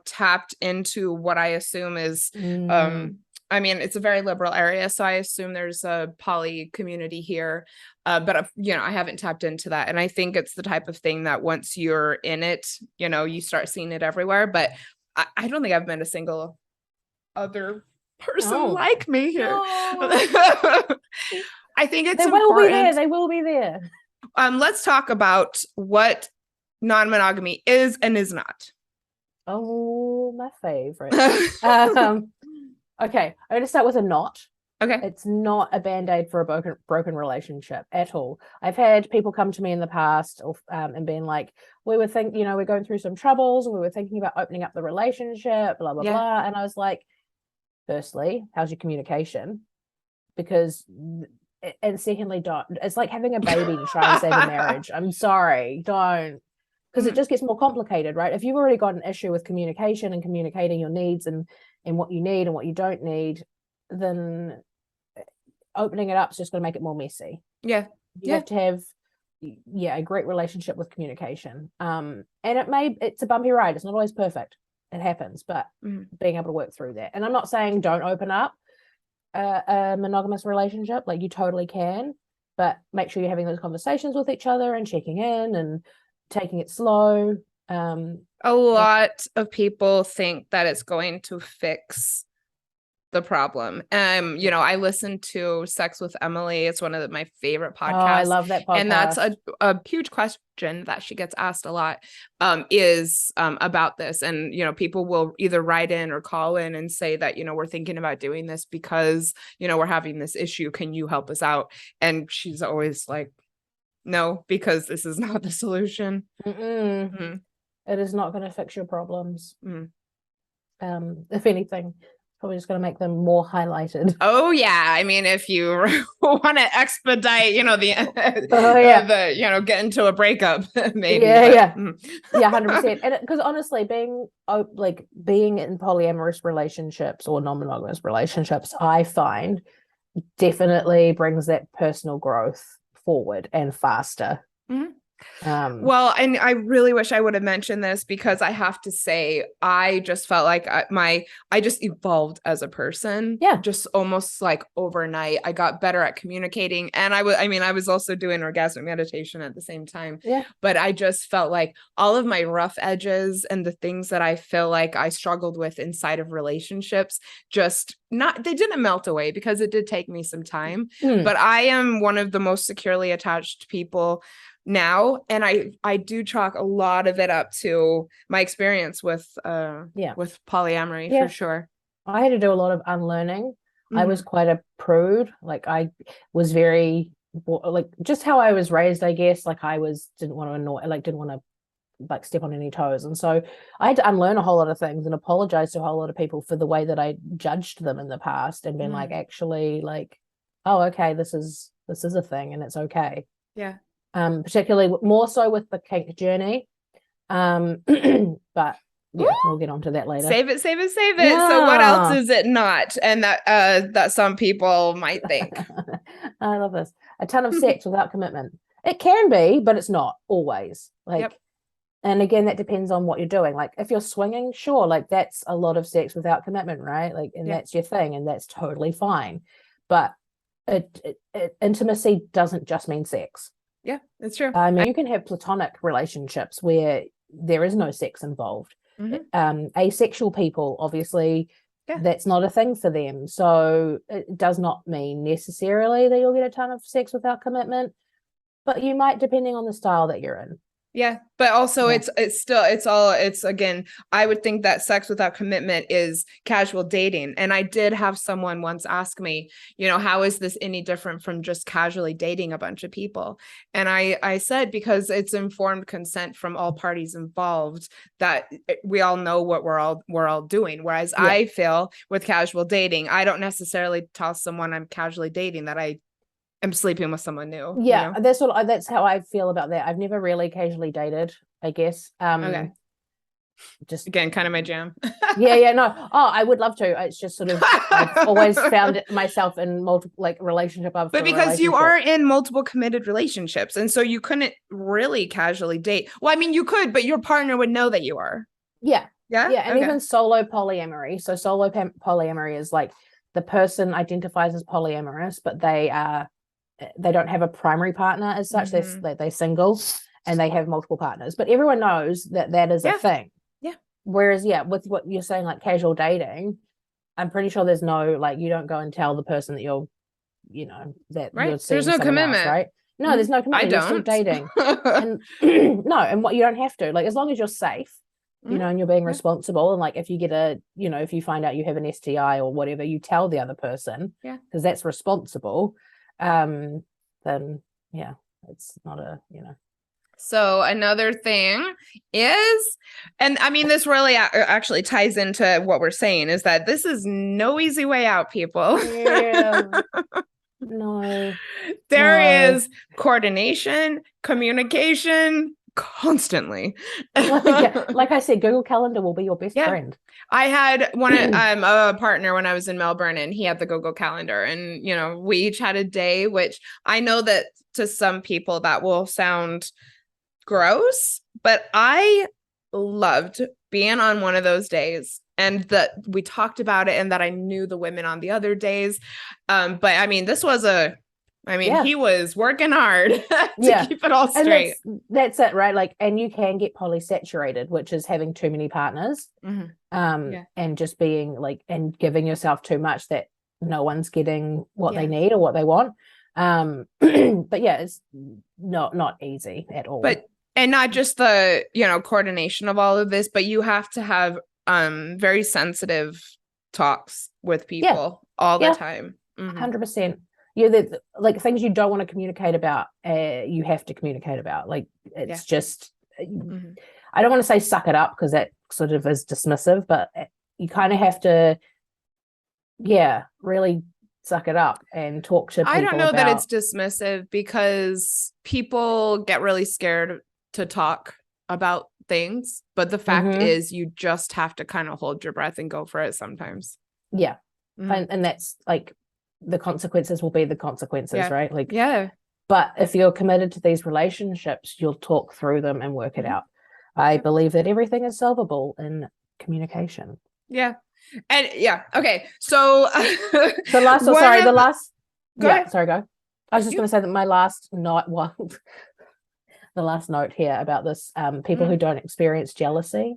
Speaker 1: tapped into what I assume is it's a very liberal area, so I assume there's a poly community here. But I haven't tapped into that. And I think it's the type of thing that once you're in it, you start seeing it everywhere. But I don't think I've met a single other person like me here. I think it's important.
Speaker 2: They will be there.
Speaker 1: Let's talk about what non-monogamy is and is not.
Speaker 2: Oh, my favorite. Okay, I'm going to start with a not.
Speaker 1: Okay.
Speaker 2: It's not a band-aid for a broken relationship at all. I've had people come to me in the past and being like, we were we're going through some troubles, and we were thinking about opening up the relationship, blah, blah, blah. And I was like, firstly, how's your communication? Because, and secondly, don't. It's like having a baby to try and save a marriage. I'm sorry, don't. Because it just gets more complicated, right? If you've already got an issue with communication and communicating your needs and what you need and what you don't need, then opening it up is just going to make it more messy. You have to have a great relationship with communication. And it's a bumpy ride. It's not always perfect. It happens, but being able to work through that. And I'm not saying don't open up a monogamous relationship. You totally can, but make sure you're having those conversations with each other and checking in and taking it slow.
Speaker 1: A lot of people think that it's going to fix the problem. I listen to Sex with Emily. It's one of my favorite podcasts.
Speaker 2: I love that podcast.
Speaker 1: And that's a huge question that she gets asked a lot, is about this. And, people will either write in or call in and say that, we're thinking about doing this because, we're having this issue. Can you help us out? And she's always like, no, because this is not the solution.
Speaker 2: It is not going to fix your problems. if anything. Probably just going to make them more highlighted.
Speaker 1: Oh yeah, I mean, if you want to expedite, get into a breakup, maybe.
Speaker 2: Yeah, 100%. And because honestly, being in polyamorous relationships or non-monogamous relationships, I find definitely brings that personal growth forward and faster.
Speaker 1: Mm-hmm. Well, and I really wish I would have mentioned this, because I have to say, I just felt like I just evolved as a person.
Speaker 2: Yeah.
Speaker 1: Just almost like overnight. I got better at communicating, and I was also doing orgasmic meditation at the same time.
Speaker 2: Yeah.
Speaker 1: But I just felt like all of my rough edges and the things that I feel like I struggled with inside of relationships, they didn't melt away, because it did take me some time. But I am one of the most securely attached people now, and I do chalk a lot of it up to my experience with polyamory, for sure.
Speaker 2: I had to do a lot of unlearning. I was quite a prude. Like, I was very, like, just how I was raised, I guess. Like, didn't want to annoy, like, didn't want to like step on any toes, and so I had to unlearn a whole lot of things and apologize to a whole lot of people for the way that I judged them in the past, and been like, actually, like, oh, okay, this is a thing, and it's okay.
Speaker 1: Yeah.
Speaker 2: Particularly more so with the kink journey. But yeah, we'll get onto that later.
Speaker 1: Save it. Yeah. So what else is it not? And that some people might think.
Speaker 2: I love this. A ton of sex without commitment. It can be, but it's not always. Like, and again, that depends on what you're doing. Like, if you're swinging, sure, like, that's a lot of sex without commitment, right? Like, and that's your thing, and that's totally fine. But intimacy doesn't just mean sex.
Speaker 1: Yeah, that's true.
Speaker 2: I mean, you can have platonic relationships where there is no sex involved. Asexual people, obviously, that's not a thing for them. So it does not mean necessarily that you'll get a ton of sex without commitment, but you might, depending on the style that you're in.
Speaker 1: Yeah, but also it's again, I would think that sex without commitment is casual dating. And I did have someone once ask me, how is this any different from just casually dating a bunch of people? And I said, because it's informed consent from all parties involved, that we all know what we're all doing. Whereas I feel with casual dating, I don't necessarily tell someone I'm casually dating that I'm sleeping with someone new.
Speaker 2: Yeah, that's how I feel about that. I've never really casually dated, I guess.
Speaker 1: Okay.
Speaker 2: Just
Speaker 1: again, kind of my jam.
Speaker 2: No. Oh, I would love to. It's just sort of, I've always found myself in multiple, like, relationship after
Speaker 1: but because you are in multiple committed relationships, and so you couldn't really casually date. Well, I mean, you could, but your partner would know that you are.
Speaker 2: Yeah. And even solo polyamory. So solo polyamory is like, the person identifies as polyamorous, but they don't have a primary partner as such. They're single, and they have multiple partners, but everyone knows that is a thing. Whereas with what you're saying, like casual dating, I'm pretty sure there's no, like, you don't go and tell the person that you're you're seeing
Speaker 1: there's no commitment
Speaker 2: else, right? No, there's no commitment. You're still dating. And no, and what, you don't have to, like, as long as you're safe, and you're being responsible, and like, if you get if you find out you have an STI or whatever, you tell the other person, because that's responsible. Then it's not a
Speaker 1: So another thing is, and I mean, this really actually ties into what we're saying, is that this is no easy way out, people.
Speaker 2: No,
Speaker 1: there is coordination, communication constantly.
Speaker 2: like I said, Google Calendar will be your best friend.
Speaker 1: I had a partner when I was in Melbourne, and he had the Google Calendar, and we each had a day, which I know that to some people that will sound gross, but I loved being on one of those days, and that we talked about it, and that I knew the women on the other days. But I mean, he was working hard to keep it all straight.
Speaker 2: And that's it, right? Like, and you can get polysaturated, which is having too many partners, and just being like, and giving yourself too much that no one's getting what they need or what they want. But it's not easy at all.
Speaker 1: And not just the, coordination of all of this, but you have to have very sensitive talks with people all the time.
Speaker 2: 100%. Like, things you don't want to communicate about, you have to communicate about. Like, it's just, I don't want to say suck it up, because that sort of is dismissive, but you kind of have to, really suck it up and talk to people.
Speaker 1: I don't know that it's dismissive, because people get really scared to talk about things, but the fact is you just have to kind of hold your breath and go for it sometimes.
Speaker 2: Yeah. And that's like, the consequences will be the consequences, right? Like, but if you're committed to these relationships, you'll talk through them and work it out. I believe that everything is solvable in communication.
Speaker 1: Yeah. And okay. So
Speaker 2: go.
Speaker 1: Ahead.
Speaker 2: Sorry, go. I was just going to say that my last note, the last note here about this, people who don't experience jealousy.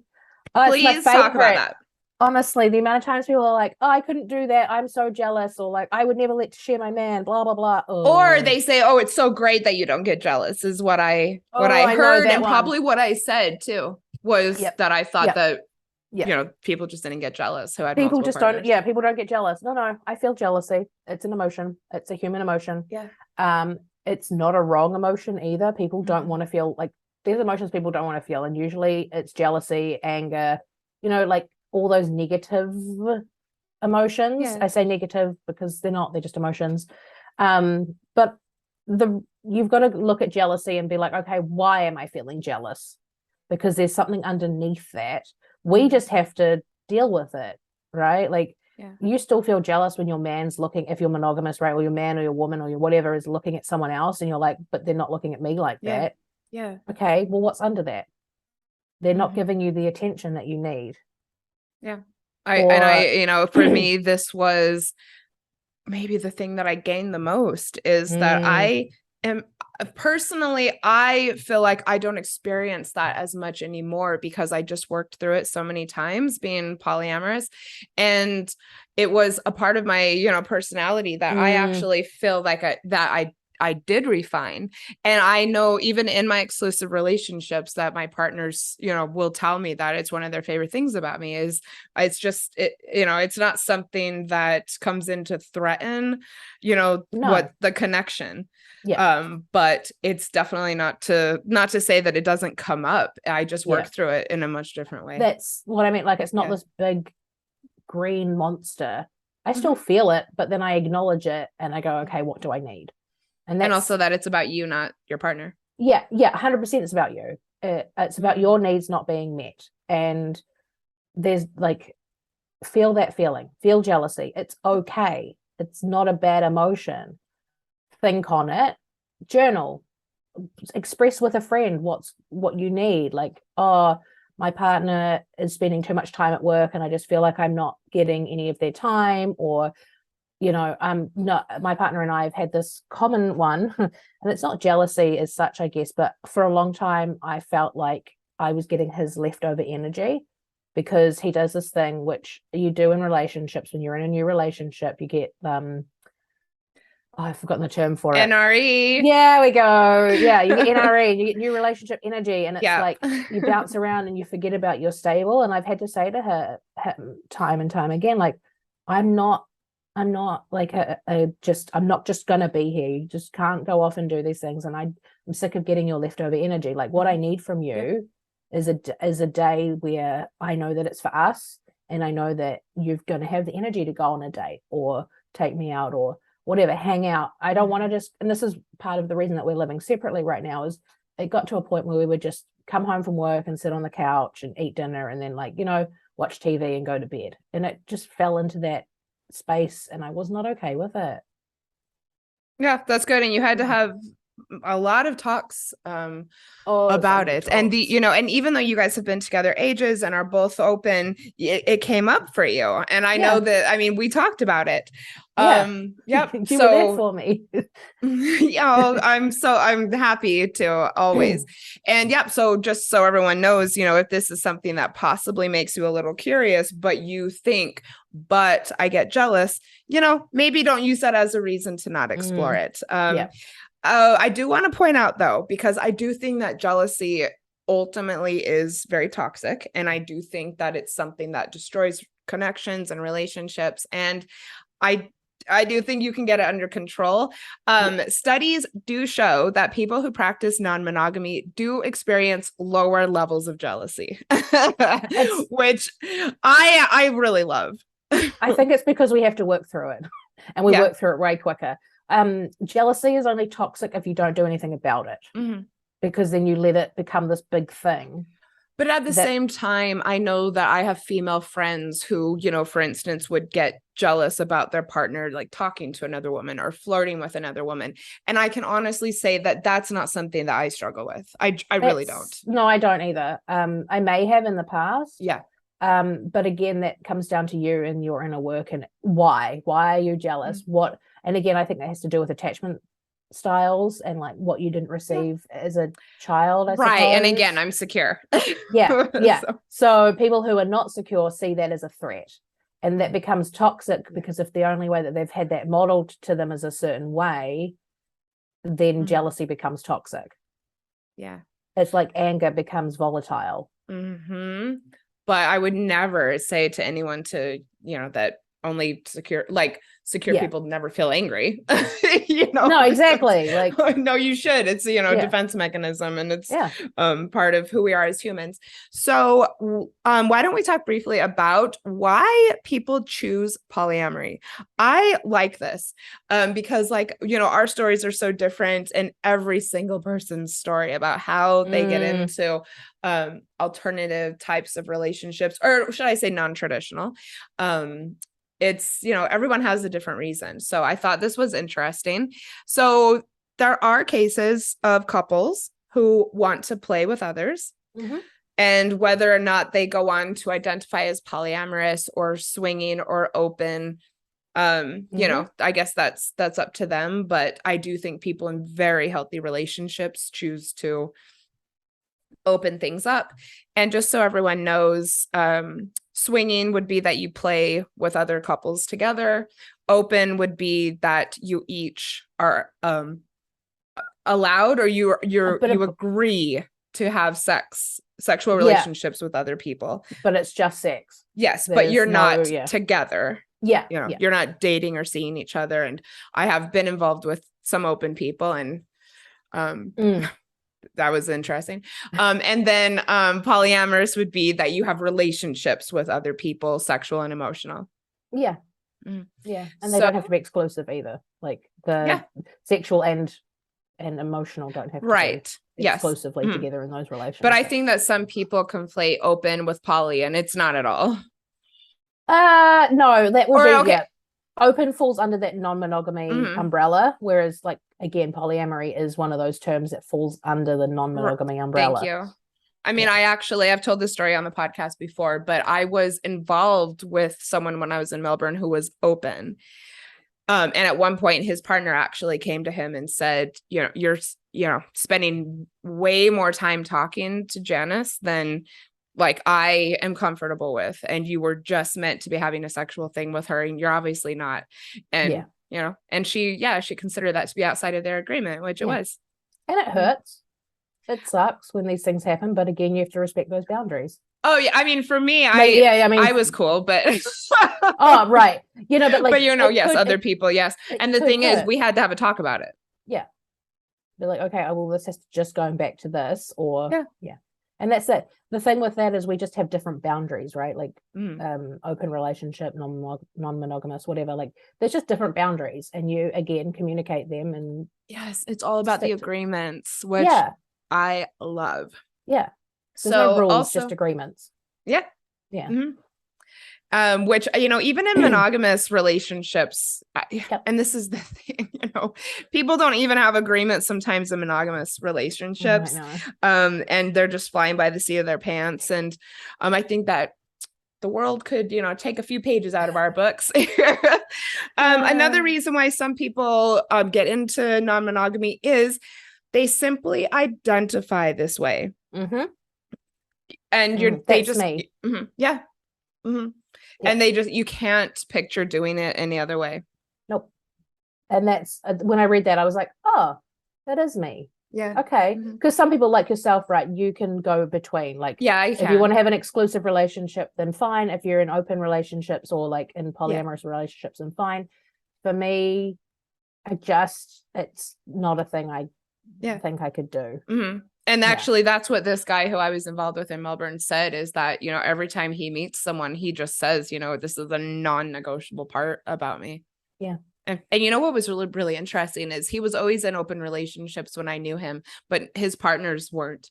Speaker 1: Please talk about that.
Speaker 2: Honestly, the amount of times people are like, "Oh, I couldn't do that. I'm so jealous," or like, "I would never let you share my man." Blah blah blah.
Speaker 1: Or they say, "Oh, it's so great that you don't get jealous." Is what I heard, and probably what I said too was that I thought that people just didn't get jealous. Who had
Speaker 2: people just
Speaker 1: partners.
Speaker 2: don't. People don't get jealous. No, I feel jealousy. It's an emotion. It's a human emotion.
Speaker 1: Yeah.
Speaker 2: It's not a wrong emotion either. People don't want to feel like, there's emotions people don't want to feel, and usually it's jealousy, anger. Like all those negative emotions.
Speaker 1: Yeah.
Speaker 2: I say negative because they're not, they're just emotions. But you've got to look at jealousy and be like, okay, why am I feeling jealous? Because there's something underneath that. We just have to deal with it, right? Like, you still feel jealous when your man's looking, if you're monogamous, right? Or your man or your woman or your whatever is looking at someone else, and you're like, but they're not looking at me like that.
Speaker 1: Yeah.
Speaker 2: Okay, well, what's under that? They're not giving you the attention that you need.
Speaker 1: Yeah. For me, this was maybe the thing that I gained the most is that I am personally, I feel like I don't experience that as much anymore, because I just worked through it so many times being polyamorous, and it was a part of my, personality that I actually feel like I did refine. And I know even in my exclusive relationships that my partners, will tell me that it's one of their favorite things about me is it's not something that comes in to threaten, what the connection. But it's definitely not to say that it doesn't come up. I just work through it in a much different way.
Speaker 2: That's what I mean. Like, it's not this big green monster. I still feel it, but then I acknowledge it and I go, okay, what do I need? And
Speaker 1: also that it's about you, not your partner.
Speaker 2: Yeah, 100% it's about you. It's about your needs not being met. And there's like, feel that feeling, feel jealousy. It's okay. It's not a bad emotion. Think on it, journal, express with a friend what you need. Like, oh, my partner is spending too much time at work and I just feel like I'm not getting any of their time, or my partner and I have had this common one, and it's not jealousy as such, I guess, but for a long time I felt like I was getting his leftover energy, because he does this thing which you do in relationships. When you're in a new relationship, you get I've forgotten the term for it.
Speaker 1: NRE.
Speaker 2: Yeah, we go. Yeah, you get NRE and you get new relationship energy, and it's like you bounce around and you forget about your stable. And I've had to say to her time and time again, like, I'm not like I'm not just gonna be here. You just can't go off and do these things, and I'm sick of getting your leftover energy. Like, what I need from you is a day where I know that it's for us, and I know that you're going to have the energy to go on a date or take me out or whatever, hang out. I don't want to just, and this is part of the reason that we're living separately right now, is it got to a point where we would just come home from work and sit on the couch and eat dinner and then watch TV and go to bed, and it just fell into that space, and I was not okay with it. Yeah,
Speaker 1: that's good. And you had to have a lot of talks about it. And and even though you guys have been together ages and are both open, it came up for you. And I know that, we talked about it.
Speaker 2: You were there for me.
Speaker 1: I'm happy to always. And so just so everyone knows, if this is something that possibly makes you a little curious, but you think, but I get jealous, maybe don't use that as a reason to not explore it. I do want to point out, though, because I do think that jealousy ultimately is very toxic. And I do think that it's something that destroys connections and relationships. And I I do think you can get it under control. Studies do show that people who practice non-monogamy do experience lower levels of jealousy, which I really love.
Speaker 2: I think it's because we have to work through it, and we work through it way quicker. Jealousy is only toxic if you don't do anything about it, because then you let it become this big thing.
Speaker 1: But at the same time, I know that I have female friends who, you know, for instance, would get jealous about their partner, like talking to another woman or flirting with another woman. And I can honestly say that that's not something that I struggle with. I really don't. No,
Speaker 2: I don't either. I may have in the past.
Speaker 1: Yeah.
Speaker 2: But again, that comes down to you and your inner work and why are you jealous? What, and again, I think that has to do with attachment styles and like what you didn't receive as a child, I suppose.
Speaker 1: And again, I'm secure.
Speaker 2: So people who are not secure see that as a threat, and that becomes toxic, because if the only way that they've had that modeled to them is a certain way, then jealousy becomes toxic. It's like anger becomes volatile.
Speaker 1: But I would never say to anyone to, you know, that only secure people never feel angry. You know,
Speaker 2: no, exactly. Like,
Speaker 1: no, you should. It's, you know, defense mechanism, and it's part of who we are as humans. So why don't we talk briefly about why people choose polyamory? I like this because, like, you know, our stories are so different, and every single person's story about how they get into alternative types of relationships, or should I say non-traditional, it's, you know, everyone has a different reason. So I thought this was interesting. So there are cases of couples who want to play with others, and whether or not they go on to identify as polyamorous or swinging or open, you know, I guess that's up to them. But I do think people in very healthy relationships choose to open things up. And just so everyone knows, swinging would be that you play with other couples together. Open would be that you each are allowed, or you agree to have sexual relationships with other people.
Speaker 2: But it's just sex.
Speaker 1: Yes, but you're not together.
Speaker 2: You
Speaker 1: know, you're not dating or seeing each other. And I have been involved with some open people, and that was interesting. And then polyamorous would be that you have relationships with other people, sexual and emotional. And they don't have to be exclusive either. Like the sexual and emotional don't have to be exclusively together in those relationships. But I think that some people conflate open with poly, and it's not at all. No, that would be open falls under that non-monogamy umbrella, whereas, like, again, polyamory is one of those terms that falls under the non-monogamy umbrella. Thank you. I mean, I've told this story on the podcast before, but I was involved with someone when I was in Melbourne who was open. And at one point his partner actually came to him and said, you know, you're, you know, spending way more time talking to Janice than like I am comfortable with, and you were just meant to be having a sexual thing with her, and you're obviously not. And you know, and she considered that to be outside of their agreement, which it was. And it hurts. It sucks when these things happen, but again, you have to respect those boundaries. Oh yeah, I mean, for me, I was cool, but oh right, you know, but you know, yes, other people, yes. And the thing is, we had to have a talk about it. Yeah, be like, okay, well, this has to just going back to this, or and that's it. The thing with that is we just have different boundaries, right? Like open relationship, non-monogamous, whatever. Like there's just different boundaries, and you again communicate them. And yes, it's all about the agreements, which I love. Yeah. There's no rules, also, just agreements. Yeah. Yeah. Which, you know, even in monogamous relationships, and this is the thing, you know, people don't even have agreements sometimes in monogamous relationships. And they're just flying by the seat of their pants. And I think that the world could, you know, take a few pages out of our books. Another reason why some people get into non-monogamy is they simply identify this way. And they just me. And they just, you can't picture doing it any other way. Nope. And that's when I read that, I was like, oh, that is me. Yeah. Okay. Because some people like yourself, right? You can go between, like, if you want to have an exclusive relationship, then fine. If you're in open relationships or like in polyamorous relationships, then fine.
Speaker 2: for me, it's not a thing I think I could do.
Speaker 1: Mm-hmm. And actually, that's what this guy who I was involved with in Melbourne said, is that, you know, every time he meets someone, he just says, you know, this is a non-negotiable part about me.
Speaker 2: Yeah.
Speaker 1: And you know what was really, really interesting is he was always in open relationships when I knew him, but his partners weren't,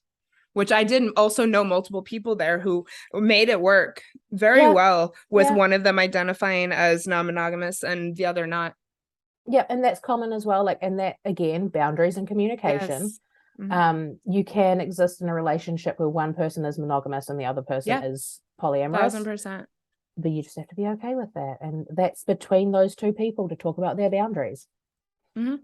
Speaker 1: which I didn't also know multiple people there who made it work very well with one of them identifying as non-monogamous and the other not.
Speaker 2: Yeah. And that's common as well. Like, and that, again, boundaries and communication.
Speaker 1: Yes. Mm-hmm.
Speaker 2: You can exist in a relationship where one person is monogamous and the other person is polyamorous.
Speaker 1: 1000%.
Speaker 2: But you just have to be okay with that. And that's between those two people to talk about their boundaries.
Speaker 1: Mm-hmm.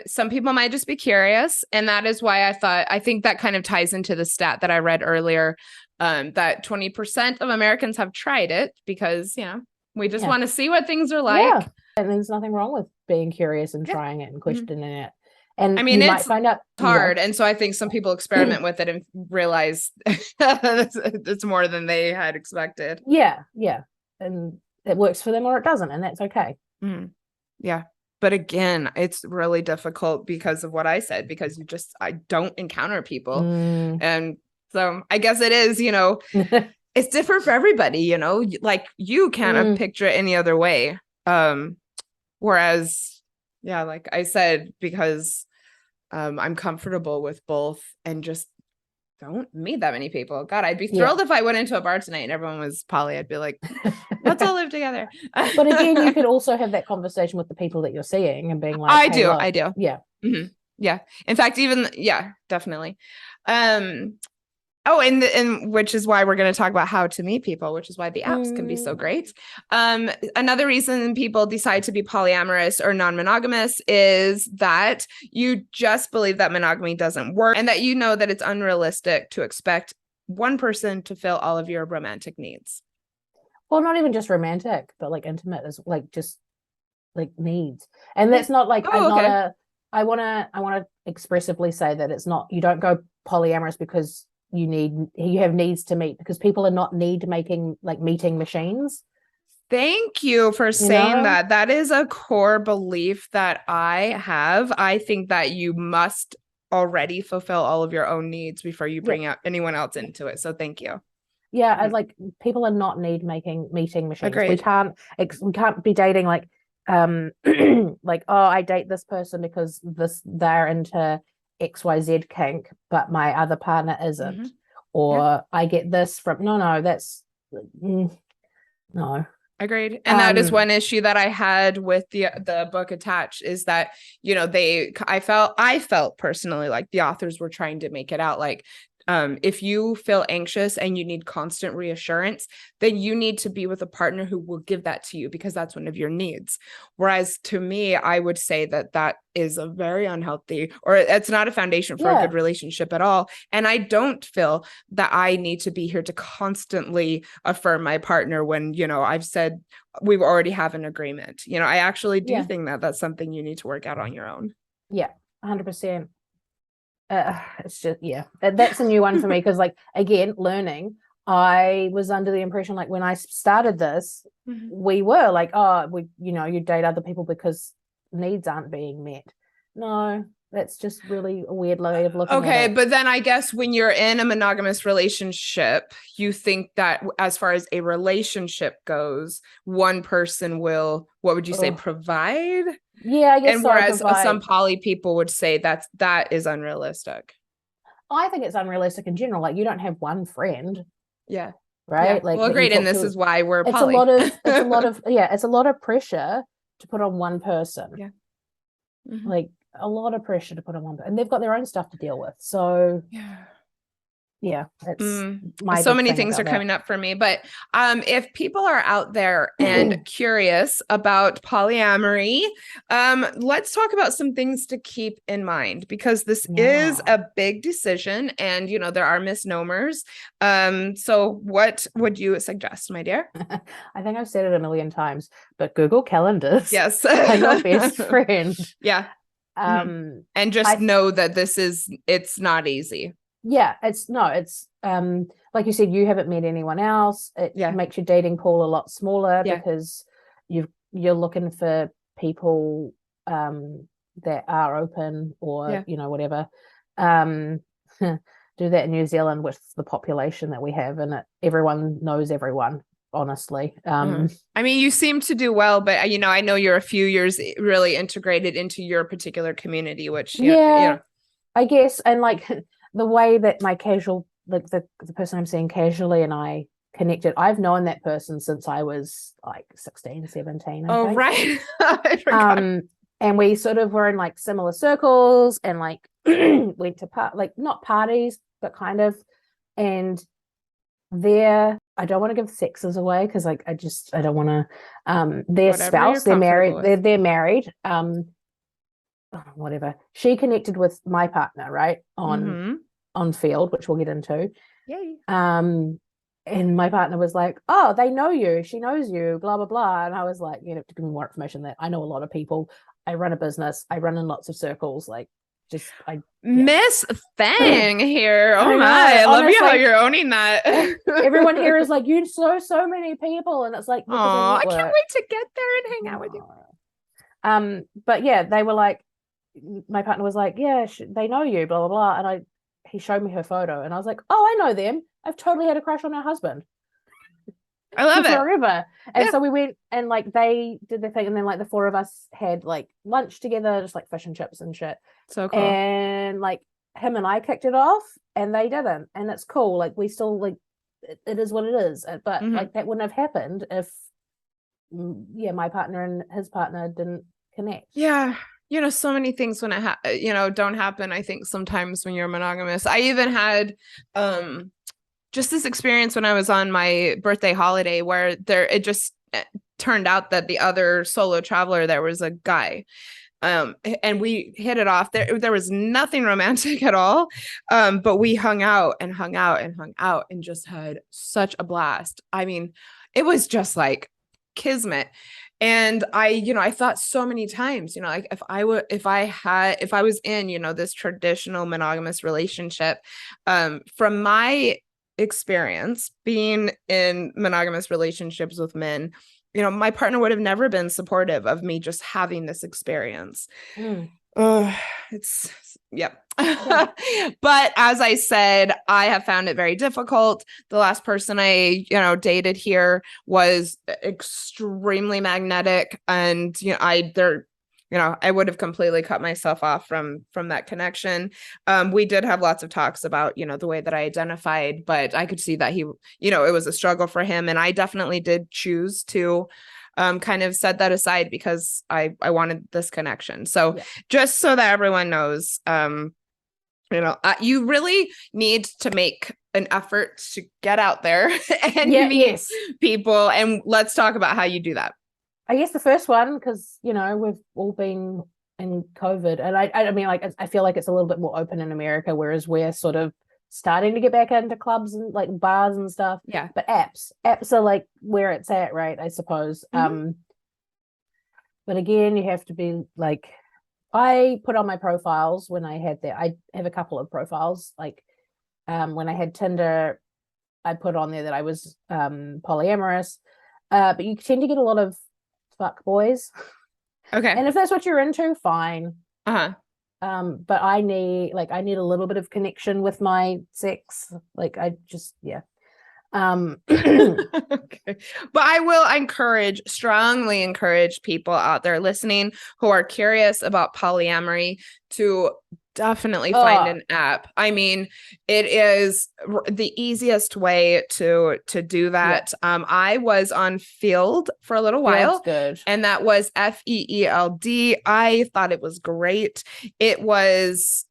Speaker 1: Some people might just be curious. And that is why I think that kind of ties into the stat that I read earlier, that 20% of Americans have tried it because, you know, we just want to see what things are like. Yeah.
Speaker 2: And there's nothing wrong with being curious and trying it and questioning it. And
Speaker 1: I mean,
Speaker 2: you
Speaker 1: it's
Speaker 2: might find out
Speaker 1: hard. And so I think some people experiment with it and realize it's more than they had expected.
Speaker 2: Yeah. Yeah. And it works for them or it doesn't. And that's okay.
Speaker 1: Mm-hmm. Yeah. But again, it's really difficult because of what I said, because I don't encounter people. And so I guess it is, you know, it's different for everybody, you know, like you can't picture it any other way. Whereas, yeah, like I said, because I'm comfortable with both and just don't meet that many people. God, I'd be thrilled if I went into a bar tonight and everyone was poly. I'd be like, let's all live together.
Speaker 2: But again, you could also have that conversation with the people that you're seeing and being like,
Speaker 1: I do.
Speaker 2: Yeah.
Speaker 1: Mm-hmm. Yeah. In fact, definitely. Oh, and which is why we're going to talk about how to meet people, which is why the apps can be so great. Another reason people decide to be polyamorous or non-monogamous is that you just believe that monogamy doesn't work and that you know that it's unrealistic to expect one person to fill all of your romantic needs.
Speaker 2: Well, not even just romantic, but like intimate, as like just like needs. And that's not like I want to expressively say that it's not, you don't go polyamorous because you have needs to meet, because people are not meeting machines.
Speaker 1: Thank you for saying that. That is a core belief that I have. I think that you must already fulfill all of your own needs before you bring out anyone else into it. So thank you.
Speaker 2: Yeah, like people are not meeting machines.
Speaker 1: Agreed.
Speaker 2: We can't be dating like like, oh, I date this person because they're into XYZ kink, but my other partner isn't. Or I get this from that's no.
Speaker 1: Agreed. And that is one issue that I had with the book Attached, is that, you know, I felt personally like the authors were trying to make it out like, if you feel anxious and you need constant reassurance, then you need to be with a partner who will give that to you, because that's one of your needs. Whereas to me, I would say that is a very unhealthy, or it's not a foundation for a good relationship at all. And I don't feel that I need to be here to constantly affirm my partner when, you know, I've said we already have an agreement. You know, I actually do think that that's something you need to work out on your own.
Speaker 2: Yeah, 100%. It's just that's a new one for me, because like, again, learning, I was under the impression like when I started this, we were like, you date other people because needs aren't being met. No, that's just really a weird way of looking at it.
Speaker 1: Okay, but then I guess when you're in a monogamous relationship, you think that as far as a relationship goes, one person will, what would you say, provide?
Speaker 2: Yeah, I guess.
Speaker 1: And whereas some poly people would say that is unrealistic.
Speaker 2: I think it's unrealistic in general. Like, you don't have one friend.
Speaker 1: Yeah.
Speaker 2: Right.
Speaker 1: Yeah.
Speaker 2: Like,
Speaker 1: well, great. And this is why we're poly.
Speaker 2: It's a lot of pressure to put on one person.
Speaker 1: Yeah.
Speaker 2: Like, a lot of pressure to put on one person, and they've got their own stuff to deal with. So it's
Speaker 1: so many things are coming up for me. But if people are out there and curious about polyamory, let's talk about some things to keep in mind, because this is a big decision, and you know, there are misnomers. So what would you suggest, my dear?
Speaker 2: I think I've said it a million times, but Google Calendars.
Speaker 1: Yes.
Speaker 2: I'm your best friend.
Speaker 1: Yeah. And just know that it's not easy.
Speaker 2: Yeah, it's like you said, you haven't met anyone else. It makes your dating pool a lot smaller because you've you're looking for people that are open or whatever, do that in New Zealand with the population that we have, and everyone knows everyone, honestly.
Speaker 1: I mean, you seem to do well, but I know you're a few years really integrated into your particular community, which
Speaker 2: I guess. And like the way that my casual, like the person I'm seeing casually and I connected, I've known that person since I was like 16, 17, I think.
Speaker 1: Right. I forgot.
Speaker 2: And we sort of were in like similar circles and like went to not parties, but kind of. And I don't want to give sexes away because like I don't want to their spouse, they're married, they're married. Whatever. She connected with my partner, right? On field, which we'll get into.
Speaker 1: Yay.
Speaker 2: And my partner was like, oh, they know you, she knows you, blah blah blah. And I was like, to give me more information, that I know a lot of people, I run a business, I run in lots of circles, like
Speaker 1: Miss Fang here. Oh my, I love you how you're owning that.
Speaker 2: Everyone here is like, you so many people, and it's like,
Speaker 1: oh, I can't wait to get there and hang out with you.
Speaker 2: But yeah, they were like, my partner was like, yeah, they know you, blah blah blah. And he showed me her photo, and I was like, oh, I know them. I've totally had a crush on her husband.
Speaker 1: I love it.
Speaker 2: Forever. And so we went and like they did the thing, and then like the four of us had like lunch together, just like fish and chips and shit.
Speaker 1: So cool.
Speaker 2: And like him and I kicked it off, and they didn't. And it's cool. Like we still like it is what it is. But like that wouldn't have happened if my partner and his partner didn't connect.
Speaker 1: Yeah. So many things when it don't happen, I think sometimes when you're monogamous. I even had just this experience when I was on my birthday holiday where it just turned out that the other solo traveler there was a guy. And we hit it off. There was nothing romantic at all. But we hung out and just had such a blast. I mean, it was just like kismet. And I thought so many times, like if I was in, this traditional monogamous relationship, from my experience being in monogamous relationships with men, my partner would have never been supportive of me just having this experience. But as I said, I have found it very difficult. The last person I, dated here was extremely magnetic, and I would have completely cut myself off from that connection. We did have lots of talks about, the way that I identified, but I could see that he, it was a struggle for him. And I definitely did choose to kind of set that aside because I wanted this connection. So just so that everyone knows, you really need to make an effort to get out there and meet people. And let's talk about how you do that.
Speaker 2: I guess the first one, because, we've all been in COVID, and I mean, like, I feel like it's a little bit more open in America, whereas we're sort of starting to get back into clubs and like bars and stuff.
Speaker 1: Yeah.
Speaker 2: But apps are like where it's at, right? I suppose. But again, you have to be like, I put on my profiles when I had that. I have a couple of profiles. Like, when I had Tinder, I put on there that I was polyamorous. But you tend to get a lot of fuck boys.
Speaker 1: Okay.
Speaker 2: And if that's what you're into, fine.
Speaker 1: But
Speaker 2: I need a little bit of connection with my sex. Like I just
Speaker 1: Okay. But I will strongly encourage people out there listening who are curious about polyamory to definitely find an app. I mean, it is the easiest way to do that. Yeah. I was on Field for a little while, and that was FEELD. I thought it was great. It was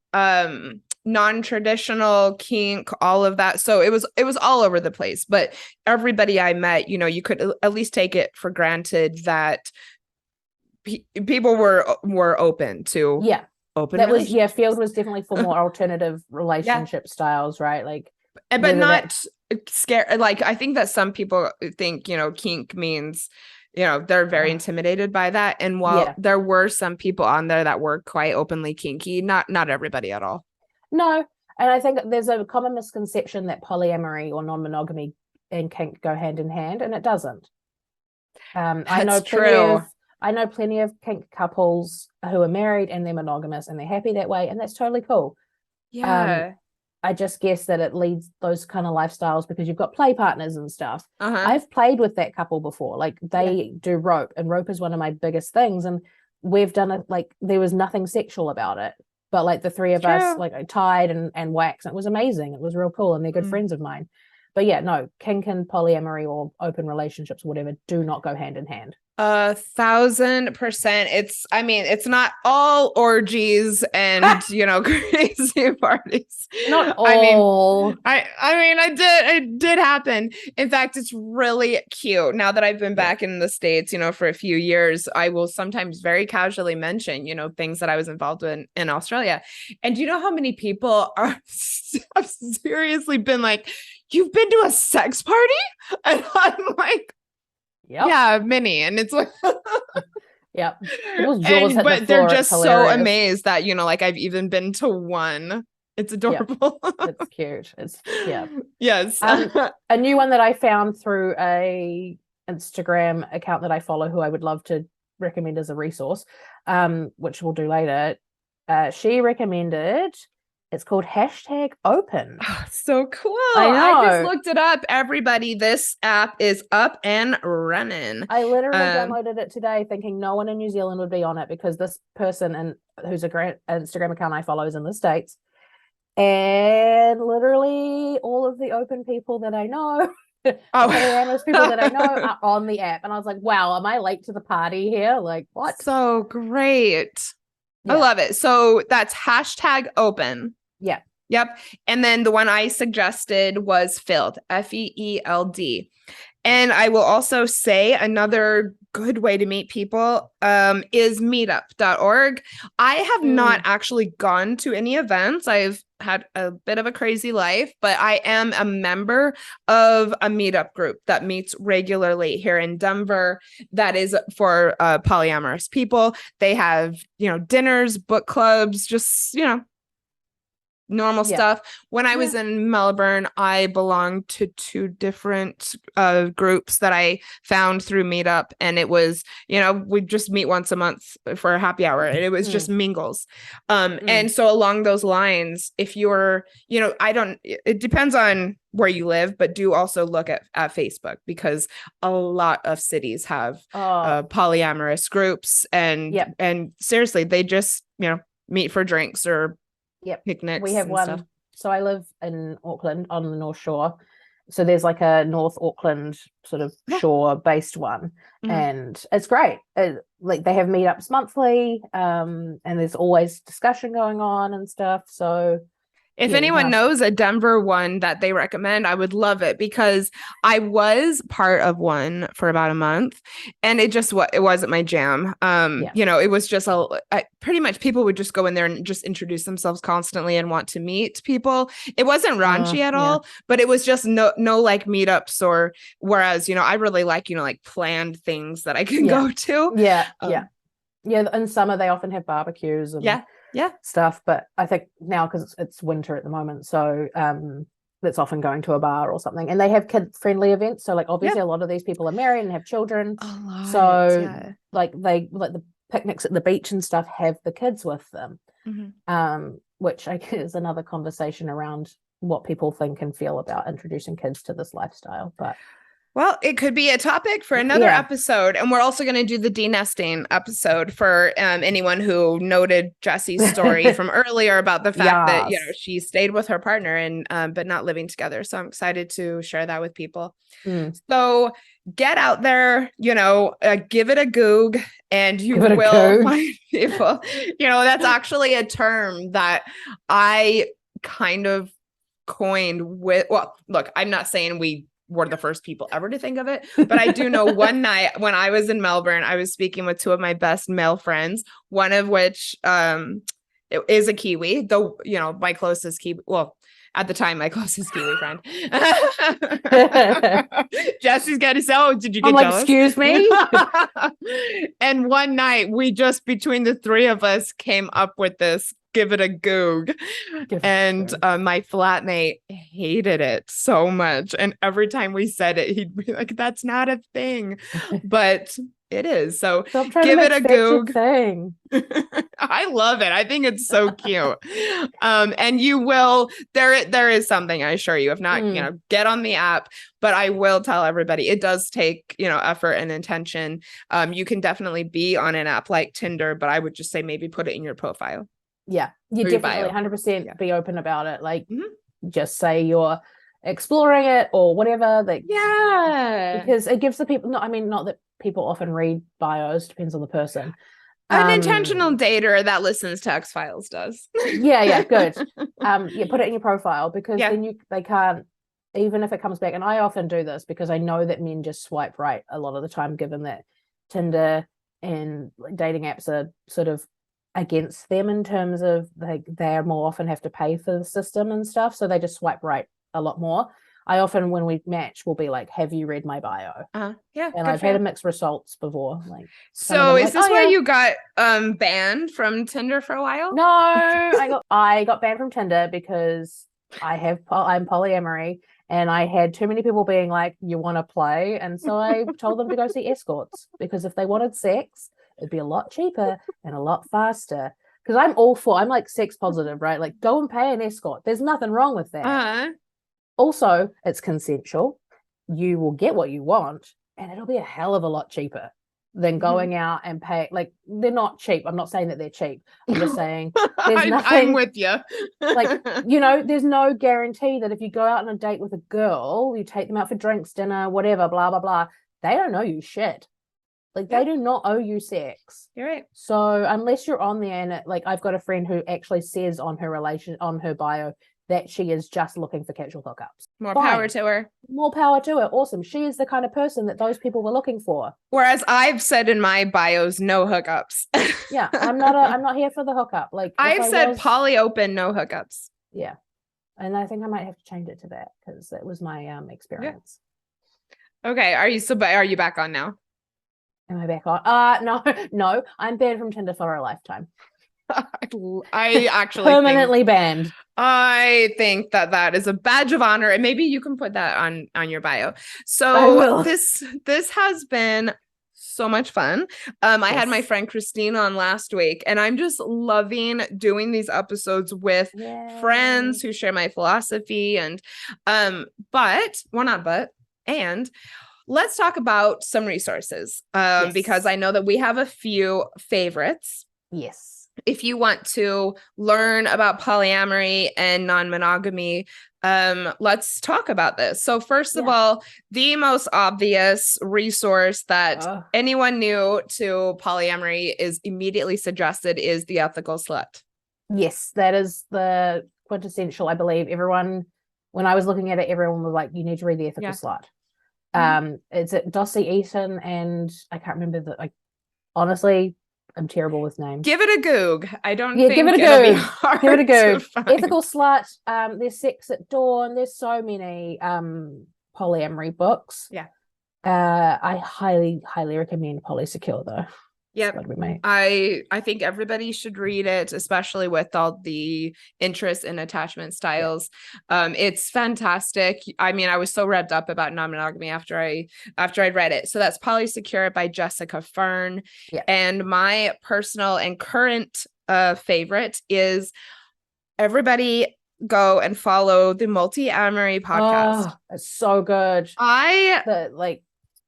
Speaker 1: non-traditional, kink, all of that. So it was all over the place, but everybody I met, you could at least take it for granted that people were open to open.
Speaker 2: That was Field was definitely for more alternative relationship styles, right? Like,
Speaker 1: but not scary. Like, I think that some people think, kink means, they're very intimidated by that. And while there were some people on there that were quite openly kinky, not everybody at all.
Speaker 2: No. And I think there's a common misconception that polyamory or non-monogamy and kink go hand in hand, and it doesn't. I know plenty of kink couples who are married and they're monogamous and they're happy that way, and that's totally cool.
Speaker 1: Yeah.
Speaker 2: I just guess that it leads those kind of lifestyles because you've got play partners and stuff.
Speaker 1: Uh-huh.
Speaker 2: I've played with that couple before. Like they do rope, and rope is one of my biggest things. And we've done it, like there was nothing sexual about it, but like the three of us like tied and waxed. And it was amazing. It was real cool, and they're good friends of mine. But yeah, no, kink and polyamory or open relationships, whatever, do not go hand in hand.
Speaker 1: 1,000%. It's not all orgies and crazy parties.
Speaker 2: Not all.
Speaker 1: It did happen. In fact, it's really cute. Now that I've been back in the States, for a few years, I will sometimes very casually mention, things that I was involved in Australia. And do you know how many people have seriously been like, "You've been to a sex party?" And I'm like,
Speaker 2: yep.
Speaker 1: Yeah, many. And it's like,
Speaker 2: yep.
Speaker 1: But they're just so amazed that, I've even been to one. It's adorable.
Speaker 2: Yep. It's cute.
Speaker 1: Yes.
Speaker 2: A new one that I found through a Instagram account that I follow, who I would love to recommend as a resource, which we'll do later. She recommended, it's called #open.
Speaker 1: Oh, so cool.
Speaker 2: I know.
Speaker 1: I just looked it up. Everybody, this app is up and running.
Speaker 2: I literally downloaded it today thinking no one in New Zealand would be on it because this person who's a great Instagram account I follow is in the States. And literally all of the open people that I know, polyamorous people that I know are on the app. And I was like, wow, am I late to the party here? Like, what?
Speaker 1: So great. Yeah. I love it. So that's #open.
Speaker 2: Yeah.
Speaker 1: Yep. And then the one I suggested was Feeld, FEELD. And I will also say another good way to meet people is meetup.org. I have not actually gone to any events. I've had a bit of a crazy life, but I am a member of a meetup group that meets regularly here in Denver. That is for polyamorous people. They have, dinners, book clubs, just, normal stuff. When I was in Melbourne, I belonged to 2 different groups that I found through Meetup, and it was, we'd just meet once a month for a happy hour, and it was just mingles. And so along those lines, if you're, it depends on where you live, but do also look at Facebook, because a lot of cities have polyamorous groups, and seriously, they just, meet for drinks or picnics.
Speaker 2: We have one.
Speaker 1: Stuff.
Speaker 2: So I live in Auckland on the North Shore. So there's like a North Auckland sort of shore based one, and it's great. Like they have meetups monthly, and there's always discussion going on and stuff. So
Speaker 1: if anyone knows a Denver one that they recommend, I would love it, because I was part of one for about a month, and it wasn't my jam. It was just pretty much people would just go in there and just introduce themselves constantly and want to meet people. It wasn't raunchy at all, but it was just no like meetups, or whereas, I really like, like planned things that I can go to.
Speaker 2: Yeah. In summer they often have barbecues and stuff, but I think now, because it's winter at the moment, so that's often going to a bar or something, and they have kid-friendly events. So like obviously a lot of these people are married and have children, like the picnics at the beach and stuff have the kids with them, which I guess is another conversation around what people think and feel about introducing kids to this lifestyle. But
Speaker 1: well, it could be a topic for another episode. And we're also going to do the denesting episode for anyone who noted Jessie's story from earlier about the fact that, she stayed with her partner and but not living together. So I'm excited to share that with people. So get out there, give it a goog, and you will find people. That's actually a term that I kind of coined with, look, I'm not saying we were the first people ever to think of it, but I do know one night when I was in Melbourne, I was speaking with 2 of my best male friends, one of which is a Kiwi, though, my closest Kiwi, at the time, my closest Kiwi friend. Jessie's got to say, did you get jealous?
Speaker 2: Excuse me?
Speaker 1: And one night we just, between the 3 of us, came up with this give it a goog. And my flatmate hated it so much. And every time we said it, he'd be like, that's not a thing. But it is. So give it a goog.
Speaker 2: Thing.
Speaker 1: I love it. I think it's so cute. And you will, there is something, I assure you. If not, get on the app. But I will tell everybody, it does take, effort and intention. You can definitely be on an app like Tinder, but I would just say maybe put it in your profile.
Speaker 2: Yeah, you definitely 100% be open about it. Like, just say you're exploring it or whatever. Because it gives the people, not that people often read bios, depends on the person.
Speaker 1: An intentional dater that listens to X-Files does.
Speaker 2: Yeah, good. Put it in your profile, because then they can't, even if it comes back. And I often do this because I know that men just swipe right a lot of the time, given that Tinder and dating apps are sort of against them in terms of they more often have to pay for the system and stuff, so they just swipe right a lot more. I often, when we match, will be like, have you read my bio?
Speaker 1: Yeah.
Speaker 2: And I've had mixed results before. Like,
Speaker 1: so is this why you got banned from Tinder for a while?
Speaker 2: No, I got banned from Tinder because I'm polyamory, and I had too many people being like, you want to play? And so I told them to go see escorts, because if they wanted sex, it'd be a lot cheaper and a lot faster. Because I'm like sex positive, right? Like, go and pay an escort. There's nothing wrong with that. Also, it's consensual. You will get what you want, and it'll be a hell of a lot cheaper than going out and pay. Like, they're not cheap. I'm not saying that they're cheap. I'm just saying there's nothing.
Speaker 1: I'm with you.
Speaker 2: Like, there's no guarantee that if you go out on a date with a girl, you take them out for drinks, dinner, whatever, blah, blah, blah, they don't owe you shit. Like, they do not owe you sex.
Speaker 1: You're right.
Speaker 2: So unless you're on there, and I've got a friend who actually says on her bio that she is just looking for casual hookups.
Speaker 1: More power to her.
Speaker 2: More power to her. Awesome. She is the kind of person that those people were looking for.
Speaker 1: Whereas I've said in my bios, no hookups.
Speaker 2: Yeah, I'm not here for the hookup. Like,
Speaker 1: I've said poly open, no hookups.
Speaker 2: Yeah, and I think I might have to change it to that, because it was my experience.
Speaker 1: Yeah. Okay, are you back on now?
Speaker 2: Am I back on? No, I'm banned from Tinder for a lifetime.
Speaker 1: I actually
Speaker 2: permanently banned.
Speaker 1: I think that is a badge of honor, and maybe you can put that on your bio. So this has been so much fun. I had my friend Christine on last week, and I'm just loving doing these episodes with friends who share my philosophy. And let's talk about some resources, because I know that we have a few favorites.
Speaker 2: Yes.
Speaker 1: If you want to learn about polyamory and non-monogamy, let's talk about this. So first of all, the most obvious resource that anyone new to polyamory is immediately suggested is The Ethical Slut. Yes,
Speaker 2: that is the quintessential. I believe when I was looking at it, everyone was like, you need to read The Ethical Slut. It's at Dossie Eaton, and I can't remember honestly, I'm terrible with names.
Speaker 1: Give it a goog. I don't think
Speaker 2: give it a
Speaker 1: goog.
Speaker 2: Give it a goog. Ethical Slut. There's Sex at Dawn. There's so many polyamory books.
Speaker 1: Yeah.
Speaker 2: I highly, highly recommend Polysecure though.
Speaker 1: Yeah, I think everybody should read it, especially with all the interests and attachment styles. It's fantastic. I mean, I was so revved up about non-monogamy after I'd read it. So that's Polysecure by Jessica Fern.
Speaker 2: Yeah.
Speaker 1: And my personal and current favorite is everybody go and follow the Multi-Amory podcast.
Speaker 2: Oh, it's so good.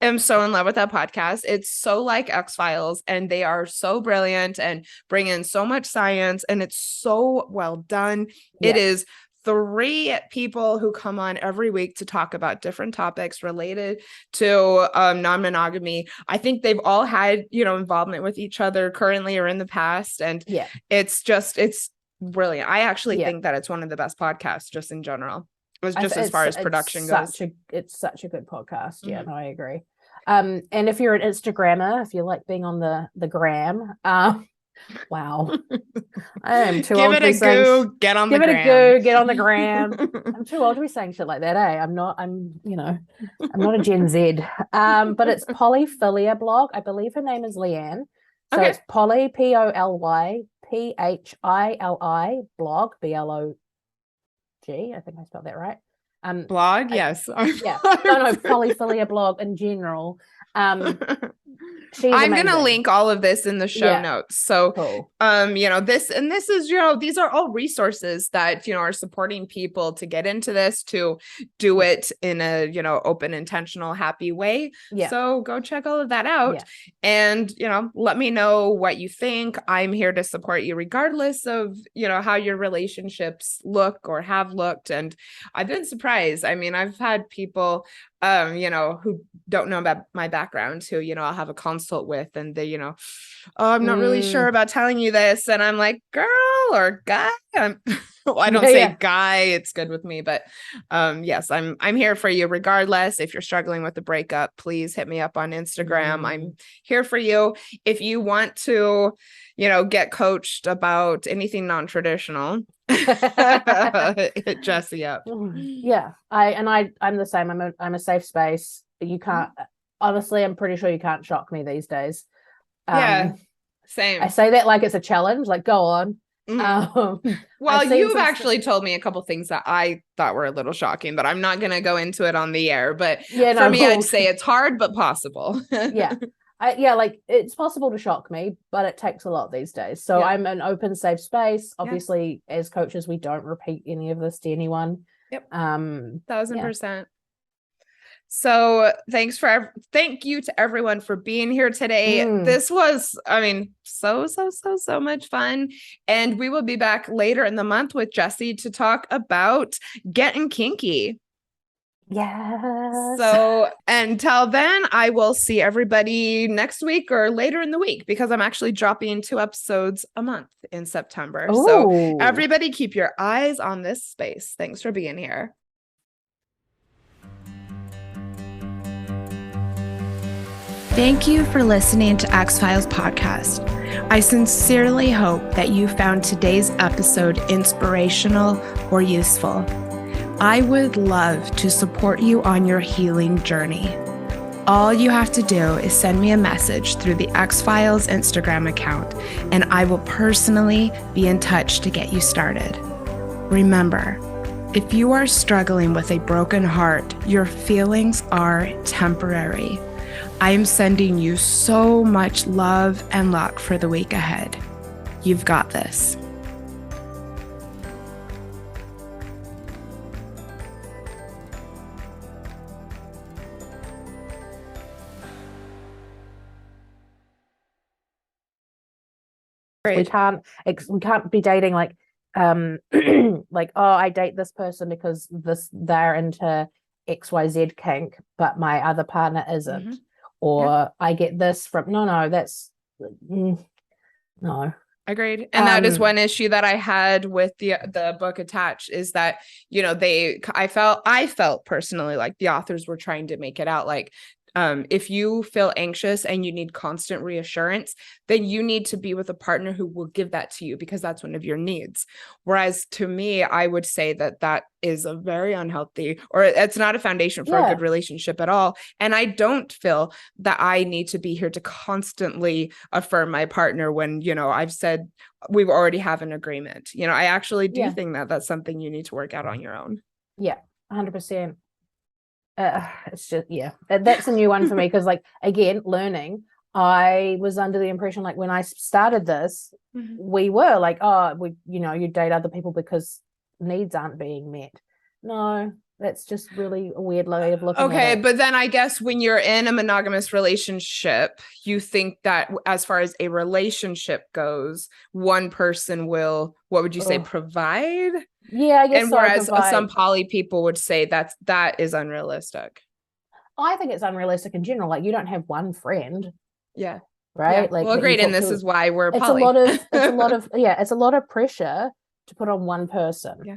Speaker 1: I'm so in love with that podcast. It's so like X-Files, and they are so brilliant and bring in so much science, and it's so well done. Yeah. It is 3 people who come on every week to talk about different topics related to non-monogamy. I think they've all had, involvement with each other currently or in the past. And it's brilliant. I actually think that it's one of the best podcasts just in general. As far as production goes.
Speaker 2: It's such a good podcast. Yeah, no, I agree. And if you're an Instagrammer, if you like being on the gram, wow. I am too old to be saying
Speaker 1: get on the
Speaker 2: gram. I'm too old to be saying shit like that, eh? I'm not a Gen Z. But it's Polyphilia blog. I believe her name is Leanne. So it's Poly, PHILI blog, BLOG. I think I spelled that right.
Speaker 1: Blog, yes.
Speaker 2: Yeah. No, polyphilia blog in general. She's
Speaker 1: I'm going to
Speaker 2: amazing.
Speaker 1: link all of this in the show notes. So,
Speaker 2: cool.
Speaker 1: this is, these are all resources that, are supporting people to get into this, to do it in a, open, intentional, happy way.
Speaker 2: Yeah.
Speaker 1: So go check all of that out and, let me know what you think. I'm here to support you regardless of, how your relationships look or have looked. And I've been surprised. I mean, I've had people who don't know about my background, who, I'll have a consult with, and they, oh, I'm not really sure about telling you this. And I'm like, girl or guy. Well, I don't say guy, it's good with me, but yes, I'm here for you regardless. If you're struggling with the breakup, please hit me up on Instagram. I'm here for you. If you want to, get coached about anything non-traditional, hit Jessie up.
Speaker 2: Yeah. I'm the same. I'm a safe space. You can't, honestly, I'm pretty sure you can't shock me these days.
Speaker 1: Same.
Speaker 2: I say that like it's a challenge, like go on.
Speaker 1: Well, you've actually told me a couple things that I thought were a little shocking, but I'm not going to go into it on the air. But for me, I'd say it's hard, but possible.
Speaker 2: Like it's possible to shock me, but it takes a lot these days. So I'm an open, safe space. Obviously, as coaches, we don't repeat any of this to anyone.
Speaker 1: Yep. 1000%. So thank you to everyone for being here today. This was, so much fun. And we will be back later in the month with Jessie to talk about getting kinky.
Speaker 2: Yes.
Speaker 1: So until then, I will see everybody next week or later in the week, because I'm actually dropping 2 episodes a month in September. Ooh. So everybody keep your eyes on this space. Thanks for being here. Thank you for listening to X-Files Podcast. I sincerely hope that you found today's episode inspirational or useful. I would love to support you on your healing journey. All you have to do is send me a message through the X-Files Instagram account, and I will personally be in touch to get you started. Remember, if you are struggling with a broken heart, your feelings are temporary. I am sending you so much love and luck for the week ahead. You've got this.
Speaker 2: We can't be dating like like, oh, I date this person because they're into XYZ kink, but my other partner isn't. Or I get this from that's no.
Speaker 1: Agreed. And that is one issue that I had with the book Attached, is that, I felt personally like the authors were trying to make it out like, if you feel anxious and you need constant reassurance, then you need to be with a partner who will give that to you, because that's one of your needs. Whereas to me, I would say that is a very unhealthy, or it's not a foundation for a good relationship at all. And I don't feel that I need to be here to constantly affirm my partner when, I've said we already have an agreement. I actually do think that that's something you need to work out on your own.
Speaker 2: Yeah, 100%. It's just that's a new one for me, because like, again, learning, I was under the impression like when I started this, we were like, oh, you date other people because needs aren't being met. No, that's just really a weird way of looking at it.
Speaker 1: But then I guess when you're in a monogamous relationship, you think that as far as a relationship goes, one person will, what would you say, provide?
Speaker 2: Yeah, I guess.
Speaker 1: And whereas some poly people would say that is unrealistic.
Speaker 2: I think it's unrealistic in general. Like, you don't have one friend.
Speaker 1: Yeah.
Speaker 2: Right.
Speaker 1: Yeah.
Speaker 2: Like,
Speaker 1: well, great. And this is why we're poly.
Speaker 2: It's a lot of pressure to put on one person.
Speaker 1: Yeah.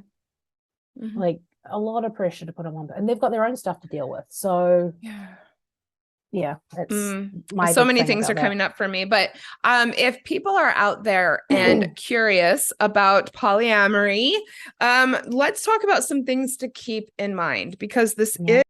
Speaker 2: Like, a lot of pressure to put on one person, and they've got their own stuff to deal with. So it's
Speaker 1: so many things are coming up for me. But if people are out there and curious about polyamory, let's talk about some things to keep in mind, because this is